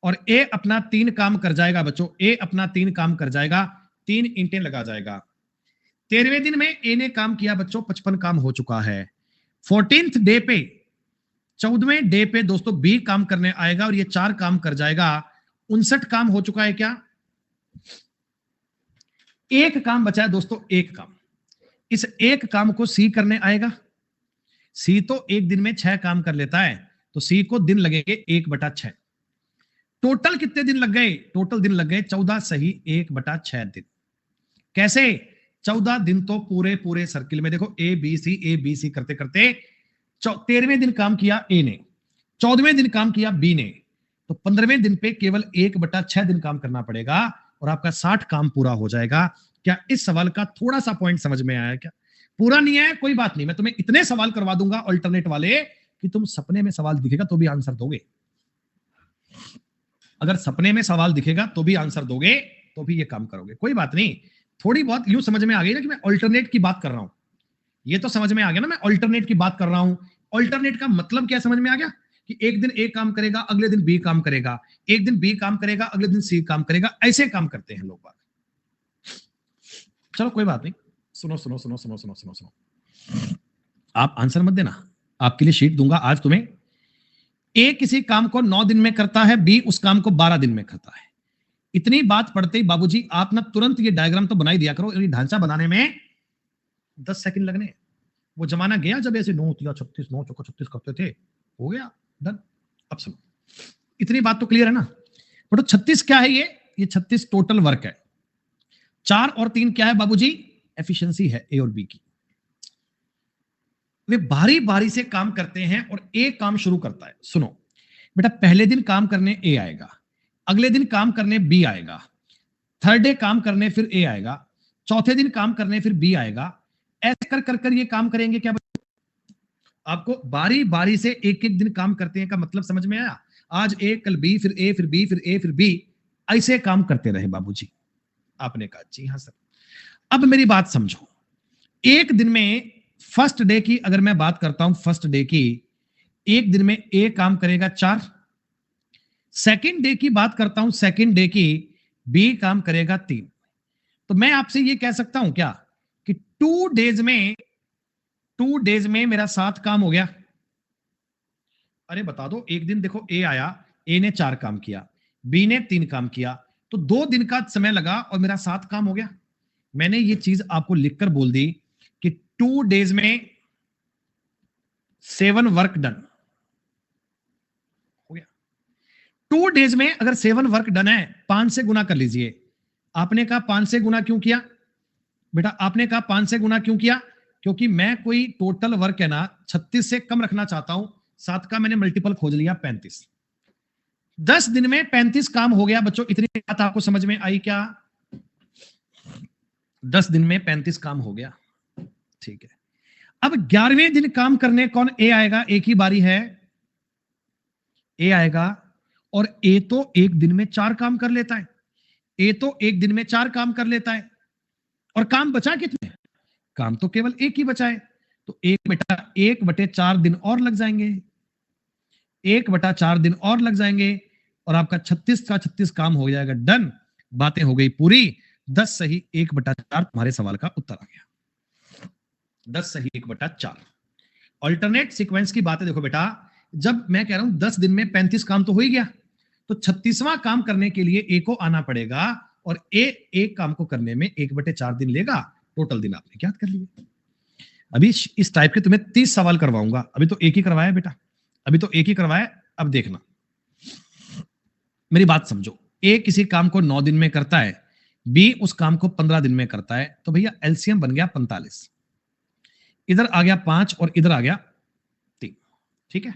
और ए अपना 3 काम कर जाएगा बच्चों, ए अपना 3 काम कर जाएगा, 3 ईंटें लगा जाएगा। 13वें दिन में ए ने काम किया बच्चों, 55 काम हो चुका है। 14th डे पे, 14वें डे पे दोस्तों बी काम करने आएगा और ये 4 काम कर जाएगा, 59 काम हो चुका है क्या? एक काम बचा है दोस्तों, एक काम। इस एक काम को सी करने आएगा। सी तो एक दिन में 6 काम कर लेता है, तो सी को दिन लगेंगे 1/6। टोटल कितने दिन लग गए? टोटल दिन लग गए 14 सही 1/6 दिन। कैसे? 14 दिन तो पूरे पूरे सर्किल में देखो ए बी सी करते करते 13वें दिन काम किया ए ने, 14वें दिन काम किया बी ने, तो 15वें दिन पे केवल 1/6 दिन काम करना पड़ेगा और आपका 60 काम पूरा हो जाएगा। क्या इस सवाल का थोड़ा सा पॉइंट समझ में आया क्या? पूरा नहीं है कोई बात नहीं, मैं तुम्हें इतने सवाल करवा दूंगा अल्टरनेट वाले कि तुम सपने में सवाल दिखेगा तो भी आंसर दोगे। अगर सपने में सवाल दिखेगा तो भी आंसर दोगे, तो भी ये काम करोगे। कोई बात नहीं, थोड़ी बहुत यूं समझ में आ गई ना कि मैं अल्टरनेट की बात कर रहा हूं। ये तो समझ में आ गया ना, मैं अल्टरनेट की बात कर रहा हूं। अल्टरनेट का मतलब क्या समझ में आ गया कि एक दिन ए काम करेगा, अगले दिन बी काम करेगा, एक दिन बी काम करेगा, अगले दिन सी काम करेगा। ऐसे काम करते हैं लोग बात। चलो कोई बात नहीं, सुनो सुनो सुनो सुनो सुनो सुनो सुनो। आप आंसर मत देना, आपके लिए शीट दूंगा आज तुम्हें। ए किसी काम को 9 दिन में करता है, बी उस काम को 12 दिन में करता है। इतनी बात पढ़ते ही बाबूजी आप ना तुरंत ये डायग्राम तो बना ही दिया करो। ये ढांचा बनाने में 10 सेकंड लगने। वो जमाना गया जब ऐसे 9 तिया 36 9 चौका 36 करते थे, हो गया डन। अब सुनो, इतनी बात तो क्लियर है ना। बट 36 क्या है? ये 36 टोटल वर्क है। 4 और 3 क्या है बाबूजी? एफिशिएंसी है ए और बी की। वे बारी बारी से काम करते हैं और ए काम शुरू करता है। सुनो बेटा, पहले दिन काम करने ए आएगा, अगले दिन काम करने बी आएगा, थर्ड डे काम करने फिर ए आएगा, चौथे दिन काम करने फिर बी आएगा। ऐसे कर कर कर ये काम करेंगे। क्या आपको बारी बारी से एक एक दिन काम करते हैं का मतलब समझ में आया? आज ए, कल बी, फिर ए, फिर बी, फिर ए, फिर बी, ऐसे काम करते रहे बाबूजी। आपने कहा जी हाँ सर। अब मेरी बात समझो, एक दिन में फर्स्ट डे की अगर मैं बात करता हूं, फर्स्ट डे की, एक दिन में ए काम करेगा 4। सेकंड डे की बात करता हूं, सेकंड डे की बी काम करेगा 3। तो मैं आपसे ये कह सकता हूं क्या कि 2 डेज में मेरा 7 काम हो गया। अरे बता दो, एक दिन देखो ए आया, ए ने 4 काम किया, बी ने 3 काम किया, तो 2 दिन का समय लगा और मेरा 7 काम हो गया। मैंने ये चीज आपको लिखकर बोल दी कि 2 डेज में 7 वर्क डन हो गया। 2 डेज में अगर 7 वर्क डन है, 5 से गुना कर लीजिए। आपने कहा 5 से गुना क्यों किया बेटा? आपने कहा 5 से गुना क्यों किया? क्योंकि मैं कोई टोटल वर्क है ना 36 से कम रखना चाहता हूं। 7 का मैंने मल्टीपल खोज लिया 35। 10 दिन में 35 काम हो गया। बच्चों इतनी बात आपको समझ में आई क्या? 10 दिन में 35 काम हो गया, ठीक है। अब 11वें दिन काम करने कौन? ए आएगा, एक ही बारी है, ए आएगा। और ए तो एक दिन में 4 काम कर लेता है, ए तो एक दिन में 4 काम कर लेता है। और काम बचा कितने? काम तो केवल एक ही बचा है। तो 1/4 दिन और लग जाएंगे, 1/4 दिन और लग जाएंगे और आपका 36 का 36 काम हो जाएगा। डन, बातें हो गई पूरी। 10 सही 1/4 तुम्हारे सवाल का उत्तर आ गया। 10 सही 1/4। अल्टरनेट सीक्वेंस की बातें देखो बेटा, जब मैं कह रहा हूं 10 दिन में 35 काम तो हो ही गया, तो 36वां काम करने के लिए ए को आना पड़ेगा और ए एक काम को करने में 1/4 दिन लेगा। टोटल दिन आपने ज्ञात कर लिए। अभी इस टाइप के तुम्हें 30 सवाल करवाऊंगा। अभी तो एक ही करवाया बेटा, अभी तो एक ही करवाया। अब देखना, मेरी बात समझो। ए किसी काम को 9 दिन में करता है, बी उस काम को 15 दिन में करता है। तो भैया एलसीएम बन गया 45। इधर आ गया 5 और इधर आ गया 3, ठीक है।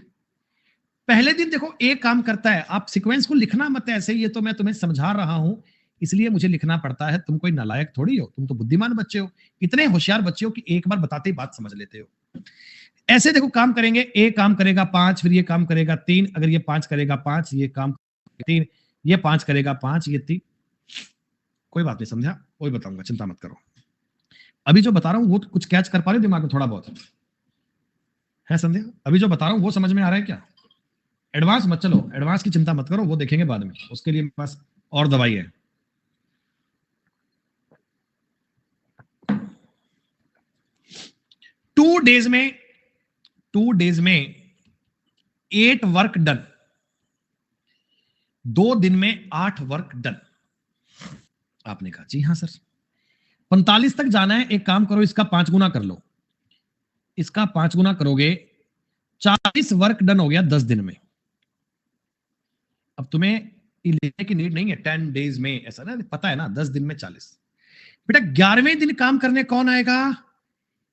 पहले दिन देखो ए काम करता है। आप सीक्वेंस को लिखना मत ऐसे, ये तो मैं तुम्हें समझा रहा हूं, इसलिए मुझे लिखना पड़ता है। तुम कोई नालायक थोड़ी हो, तुम तो बुद्धिमान बच्चे हो, इतने होशियार बच्चे हो कि एक बार बताते ही बात समझ लेते हो। ऐसे देखो काम करेंगे, ए काम करेगा 5, फिर ये काम करेगा 3, अगर ये 5 करेगा 5, ये काम 3, ये 5 करेगा 5, ये 3। कोई बात नहीं, समझा? वही बताऊंगा, चिंता मत करो। अभी जो बता रहा हूं वो कुछ कैच कर पा रहे हो दिमाग में? थोड़ा बहुत है संदेह? अभी जो बता रहा हूं वो समझ में आ रहा है क्या? एडवांस मत चलो, एडवांस की चिंता मत करो, वो देखेंगे बाद में, उसके लिए मेरे पास और दवाई है। टू डेज में 8 वर्क डन, 2 दिन में 8 वर्क डन। आपने कहा जी हाँ सर। 45 तक जाना है, एक काम करो, इसका 5 गुना कर लो, इसका 5 गुना करोगे 40 वर्क डन हो गया 10 दिन में। अब तुम्हें लेने की नीड नहीं है 10 डेज में, ऐसा ना पता है ना, 10 दिन में 40। बेटा 11वें दिन काम करने कौन आएगा?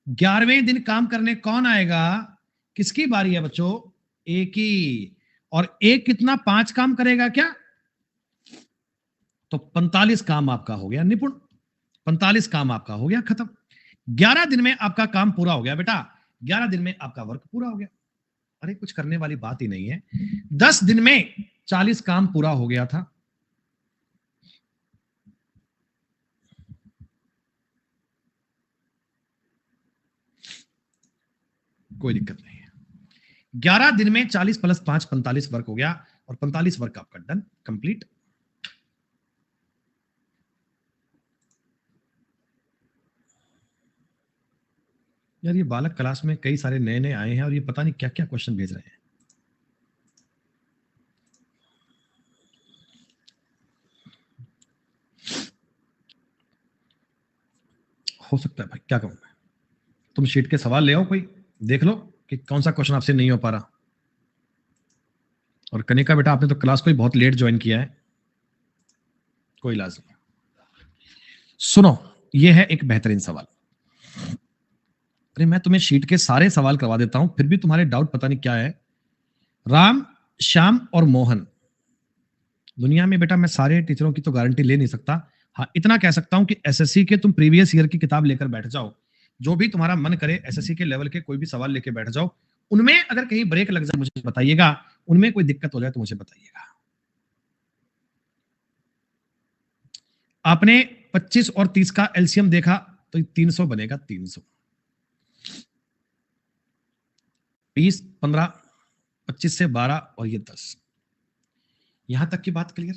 11वें दिन काम करने कौन आएगा? किसकी बारी है बच्चों? ए की। और एक कितना 5 काम करेगा क्या? तो 45 काम आपका हो गया निपुण, 45 काम आपका हो गया खत्म। 11 दिन में आपका काम पूरा हो गया बेटा, 11 दिन में आपका वर्क पूरा हो गया। अरे कुछ करने वाली बात ही नहीं है। 10 दिन में 40 काम पूरा हो गया था। कोई दिक्कत नहीं है। 11 दिन में 40 प्लस 5 45 वर्क हो गया और 45 वर्क आपका डन कंप्लीट। यार ये बालक क्लास में कई सारे नए नए आए हैं और ये पता नहीं क्या क्या क्वेश्चन भेज रहे हैं। हो सकता है भाई, क्या कहूं मैं। तुम शीट के सवाल ले आओ, कोई देख लो कि कौन सा क्वेश्चन आपसे नहीं हो पा रहा। और कनिका बेटा आपने तो क्लास को ही बहुत लेट ज्वाइन किया है, कोई इलाज नहीं। सुनो, ये है एक बेहतरीन सवाल। अरे मैं तुम्हें शीट के सारे सवाल करवा देता हूं, फिर भी तुम्हारे डाउट पता नहीं क्या है। राम, श्याम और मोहन। दुनिया में बेटा मैं सारे टीचरों की तो गारंटी ले नहीं सकता। हाँ इतना कह सकता हूं कि एसएससी के तुम प्रीवियस ईयर की किताब लेकर बैठ जाओ, जो भी तुम्हारा मन करे एसएससी के लेवल के कोई भी सवाल लेके बैठ जाओ। उनमें अगर कहीं ब्रेक लग जाए मुझे बताइएगा, उनमें कोई दिक्कत हो जाए तो मुझे बताइएगा। आपने 25 और 30 का एलसीएम देखा तो 300 बनेगा। 300, 20, 15, 25 से 12 और ये 10। यहां तक की बात क्लियर।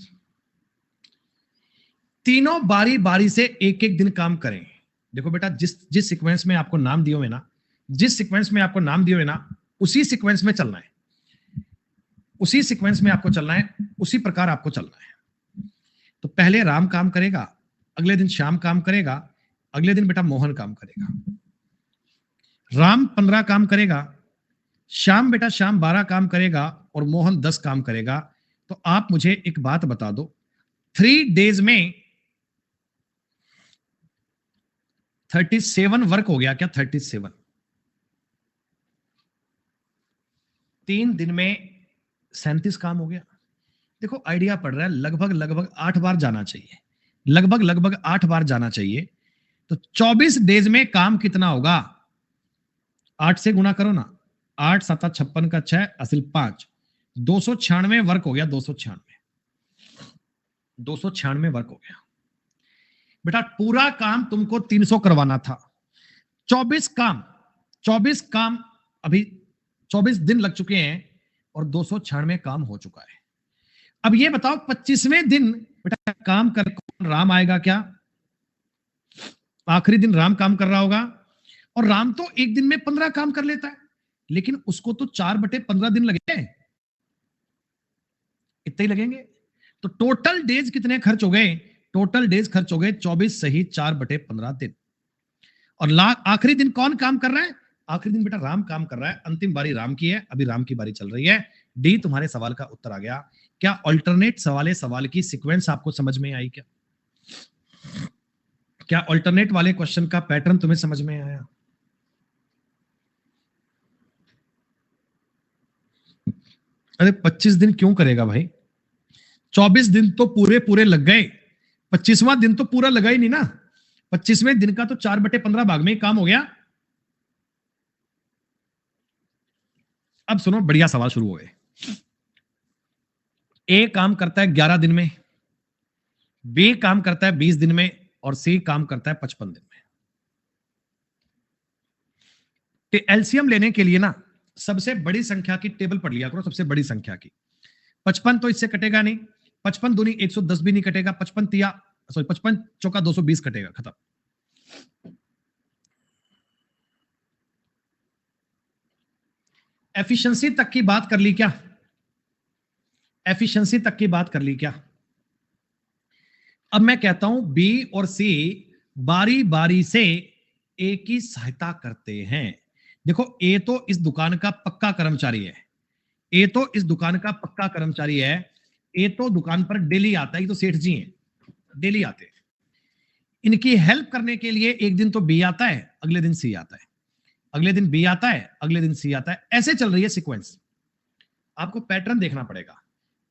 तीनों बारी बारी से एक एक दिन काम करें। देखो बेटा जिस जिस सीक्वेंस में आपको नाम दिए हुए ना, जिस सीक्वेंस में आपको नाम दिए हुए ना, उसी सीक्वेंस में चलना है, उसी सीक्वेंस में आपको चलना है, उसी प्रकार आपको चलना है। तो पहले राम काम करेगा, अगले दिन श्याम काम करेगा, अगले दिन बेटा मोहन काम करेगा। राम 15 काम करेगा, श्याम बेटा श्याम 12 काम करेगा और मोहन 10 काम करेगा। तो आप मुझे एक बात बता दो, 3 डेज में 37 वर्क हो गया क्या? 37। 3 दिन में 37 काम हो गया। देखो आइडिया पड़ रहा है, लगभग लगभग 8 बार जाना चाहिए, लगभग लगभग 8 बार जाना चाहिए। तो 24 डेज में काम कितना होगा? 8 से गुना करो ना, 8 7 56 का 6 असिल 5, 296 वर्क हो गया। 296 वर्क हो गया बेटा। पूरा काम तुमको 300 करवाना था, 24 काम अभी 24 दिन लग चुके हैं और 296 काम हो चुका है। अब ये बताओ 25वें दिन बेटा काम कर कौन? राम आएगा क्या? आखिरी दिन राम काम कर रहा होगा। और राम तो एक दिन में 15 काम कर लेता है, लेकिन उसको तो 4/15 दिन लगे, इतने ही लगेंगे। तो टोटल डेज कितने खर्च हो गए? टोटल डेज खर्च हो गए 24 सही 4/15 दिन। और आखिरी दिन कौन काम कर रहा है? आखिरी दिन बेटा राम काम कर रहा है। अंतिम बारी राम की है, अभी राम की बारी चल रही है। डी तुम्हारे सवाल का उत्तर आ गया। क्या अल्टरनेट सवाल की सीक्वेंस आपको समझ में आई? क्या अल्टरनेट वाले क्वेश्चन का पैटर्न तुम्हें समझ में आया? अरे 25 दिन क्यों करेगा भाई? 24 दिन तो पूरे पूरे लग गए, 25वां दिन तो पूरा लगा ही नहीं ना। 25वें दिन का तो 4/15 भाग में ही काम हो गया। अब सुनो, बढ़िया सवाल शुरू हो गए। ए काम करता है 11 दिन में, बी काम करता है 20 दिन में और सी काम करता है 55 दिन में। एलसीएम लेने के लिए ना सबसे बड़ी संख्या की टेबल पढ़ लिया करो, सबसे बड़ी संख्या की। 55 तो इससे कटेगा नहीं, 55 दूनी 110 भी नहीं कटेगा, 55 चौका 220 कटेगा, खत्म। एफिशिएंसी तक की बात कर ली क्या? एफिशिएंसी तक की बात कर ली क्या? अब मैं कहता हूं बी और सी बारी बारी से ए की सहायता करते हैं। देखो ए तो इस दुकान का पक्का कर्मचारी है, ए तो इस दुकान का पक्का कर्मचारी है, ए तो दुकान पर डेली आता है, ये तो सेठ जी हैं, डेली आते हैं। इनकी हेल्प करने के लिए एक दिन तो बी आता है, अगले दिन सी आता है, अगले दिन बी आता है, अगले दिन सी आता है, ऐसे चल रही है सीक्वेंस। आपको पैटर्न देखना पड़ेगा।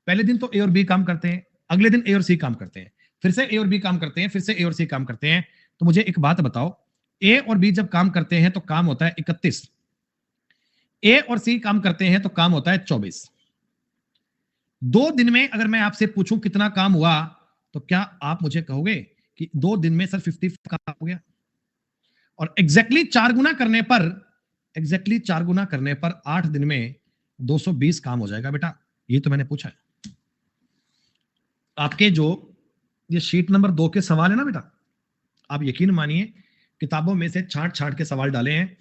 पहले दिन तो ए और बी काम करते हैं, अगले दिन ए और सी काम करते हैं, फिर से ए और बी काम करते हैं, फिर से ए और सी काम करते हैं। तो मुझे एक बात बताओ, ए और बी जब काम करते हैं तो काम होता है 31, ए और सी काम करते हैं तो काम होता है 24। 2 दिन में अगर मैं आपसे पूछूं कितना काम हुआ, तो क्या आप मुझे कहोगे कि 2 दिन में सर 50 काम हो गया? और एग्जैक्टली 4 गुना करने पर 8 दिन में 220 काम हो जाएगा बेटा। ये तो मैंने पूछा है। आपके जो ये शीट नंबर 2 के सवाल है ना बेटा, आप यकीन मानिए किताबों में से छांट छांट के सवाल डाले हैं,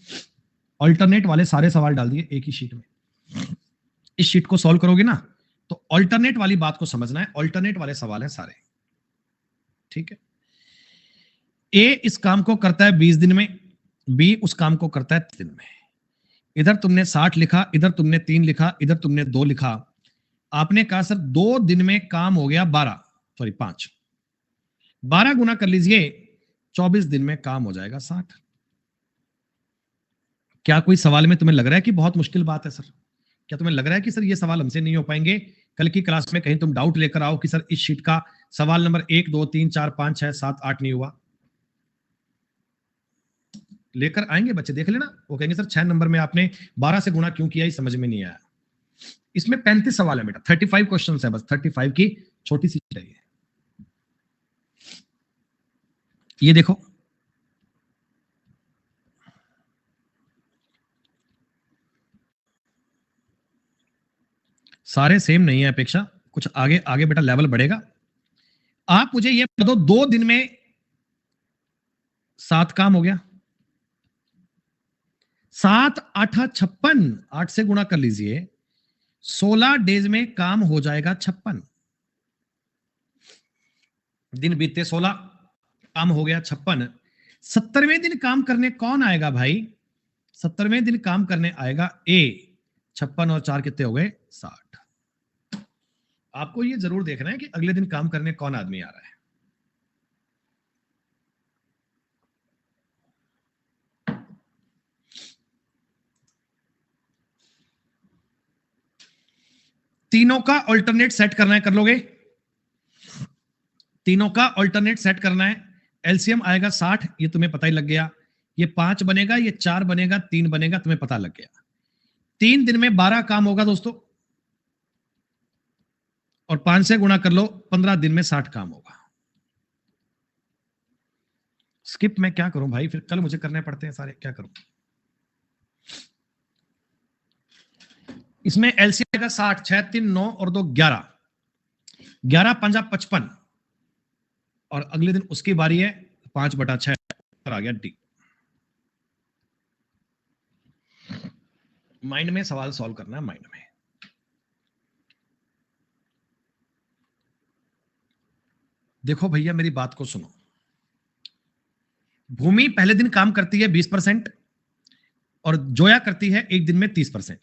ऑल्टरनेट वाले सारे सवाल डाल दिए एक ही शीट में। इस शीट को सॉल्व करोगे ना तो ऑल्टरनेट वाली बात को समझना है, ऑल्टरनेट वाले सवाल हैं सारे, ठीक है। ए इस काम को करता है 20 दिन में, बी उस काम को करता है 30 दिन में। इधर तुमने 60 लिखा, इधर तुमने 3 लिखा, इधर तुमने 2 लिखा। आपने कहा सर 2 दिन में काम हो गया 5। 12 गुना कर लीजिए, 24 दिन में काम हो जाएगा 60। क्या कोई सवाल में तुम्हें लग रहा है कि बहुत मुश्किल बात है सर? क्या तुम्हें लग रहा है कि सर ये सवाल हमसे नहीं हो पाएंगे? कल की क्लास में कहीं तुम डाउट लेकर आओ कि सर इस शीट का सवाल नंबर 1 2 3 4 5 6 7 8 नहीं हुआ। लेकर आएंगे बच्चे, देख लेना। वो कहेंगे सर 6 नंबर में आपने 12 से गुणा क्यों किया, ये समझ में नहीं आया। इसमें 35 सवाल है बेटा, 35 क्वेश्चन है बस, 35 की छोटी सी चीज है ये देखो। सारे सेम नहीं है अपेक्षा, कुछ आगे आगे बेटा लेवल बढ़ेगा। आप मुझे ये बता दो, 2 दिन में 7 काम हो गया, 7 8 56, 8 से गुणा कर लीजिए, 16 डेज में काम हो जाएगा 56। दिन बीते 16, काम हो गया 56। 70वें दिन काम करने कौन आएगा भाई? 70वें दिन काम करने आएगा ए। 56 और 4 कितने हो गए? 60। आपको ये जरूर देखना है कि अगले दिन काम करने कौन आदमी आ रहा है। तीनों का ऑल्टरनेट सेट करना है, कर लोगे? तीनों का ऑल्टरनेट सेट करना है। एलसीएम आएगा 60, ये तुम्हें पता ही लग गया। ये 5 बनेगा, ये 4 बनेगा, 3 बनेगा, तुम्हें पता लग गया। 3 दिन में 12 काम होगा दोस्तों, और 5 से गुणा कर लो, 15 दिन में 60 काम होगा। स्किप मैं क्या करूं भाई, फिर कल मुझे करने पड़ते हैं सारे, क्या करूं? इसमें एलसीएम आएगा 60, 6 3 9 और 2 11, 11 5 55, और अगले दिन उसकी बारी है 5/6 आ गया डी। माइंड में सवाल सॉल्व करना है, माइंड में। देखो भैया मेरी बात को सुनो, भूमि पहले दिन काम करती है 20% और जोया करती है एक दिन में 30%,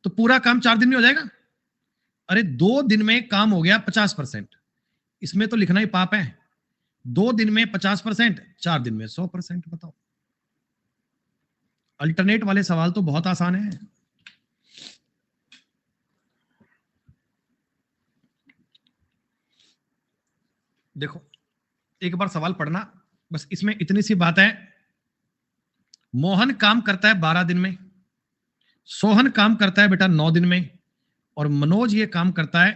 तो पूरा काम 4 दिन में हो जाएगा। अरे 2 दिन में काम हो गया 50%, इसमें तो लिखना ही पाप है। 2 दिन में 50%, 4 दिन में 100%। बताओ, अल्टरनेट वाले सवाल तो बहुत आसान है। देखो एक बार सवाल पढ़ना, बस इसमें इतनी सी बात है। मोहन काम करता है 12 दिन में, सोहन काम करता है बेटा 9 दिन में, और मनोज ये काम करता है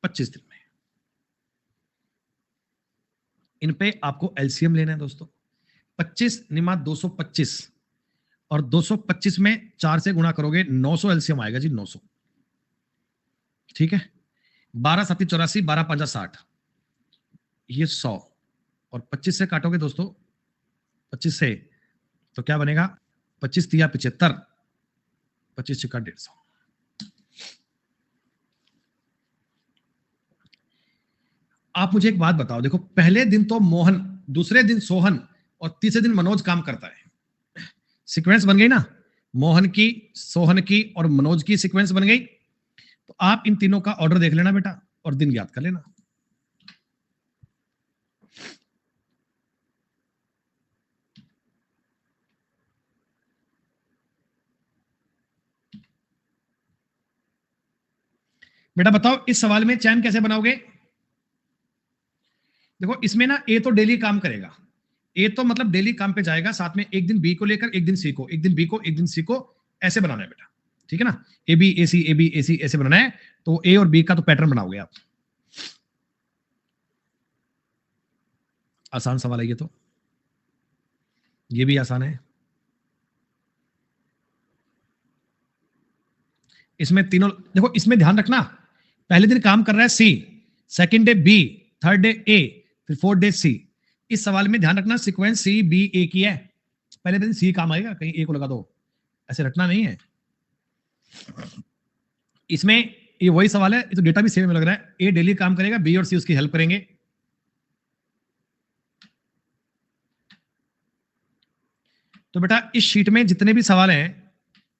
25 दिन में। इन पे आपको एलसीएम लेना है दोस्तों। 25 निमा 225, और 225 में 4 से गुणा करोगे 900 एलसीएम आएगा जी, 900। ठीक है, 12 7 84, 12 5 60, ये 100, और 25 से काटोगे दोस्तों, 25 से तो क्या बनेगा? 25 तिया 75, 25 छिक्का 150। आप मुझे एक बात बताओ, देखो पहले दिन तो मोहन, दूसरे दिन सोहन, और तीसरे दिन मनोज काम करता है। सीक्वेंस बन गई ना, मोहन की, सोहन की और मनोज की सीक्वेंस बन गई। तो आप इन तीनों का ऑर्डर देख लेना बेटा और दिन याद कर लेना। बेटा बताओ इस सवाल में चैन कैसे बनाओगे? देखो इसमें ना ए तो डेली काम करेगा, ए तो मतलब डेली काम पे जाएगा, साथ में एक दिन बी को लेकर, एक दिन सी को, एक दिन बी को, एक दिन सी को, ऐसे बनाना है बेटा, ठीक है ना। ए बी ए सी ऐसे बनाना है। तो ए और बी का तो पैटर्न बनाओगे आप। आसान सवाल है ये तो, ये भी आसान है। इसमें तीनों देखो, इसमें ध्यान रखना, पहले दिन काम कर रहा है C, second day B, third day A, फिर फोर्थ डे सी। इस सवाल में ध्यान रखना सीक्वेंस सी बी ए की है, पहले दिन सी काम आएगा, कहीं ए को लगा दो, ऐसे रटना नहीं है। इसमें ये वही सवाल है, तो डेटा भी सेम में लग रहा है। ए डेली काम करेगा, बी और सी उसकी हेल्प करेंगे। तो बेटा इस शीट में जितने भी सवाल हैं,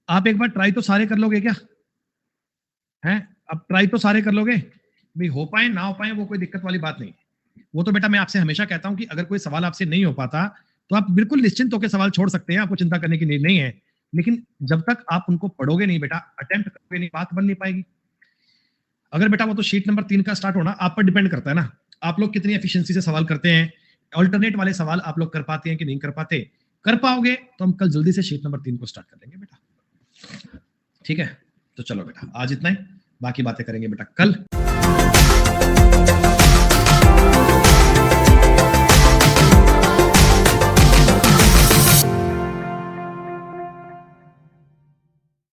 आप एक बार ट्राई तो सारे कर लोगे क्या? हैं, अब ट्राई तो सारे कर लोगे भाई, हो पाए ना हो पाए वो कोई दिक्कत वाली बात नहीं। वो तो बेटा मैं आपसे हमेशा कहता हूं कि अगर कोई सवाल आपसे नहीं हो पाता तो आप बिल्कुल निश्चिंत होकर सवाल छोड़ सकते हैं, आपको चिंता करने की नीड नहीं है। लेकिन जब तक आप उनको पढ़ोगे नहीं बेटा, अटेम्प्ट करोगे नहीं, बात बन नहीं पाएगी। अगर बेटा वो तो शीट नंबर 3 का स्टार्ट होना आप पर डिपेंड करता है ना, आप लोग कितनी एफिशिएंसी से सवाल करते हैं, ऑल्टरनेट वाले सवाल आप लोग कर पाते हैं कि नहीं कर पाते। कर पाओगे तो हम कल जल्दी से शीट नंबर 3 को स्टार्ट कर लेंगे बेटा, ठीक है। तो चलो बेटा आज इतना ही, बाकी बातें करेंगे बेटा कल।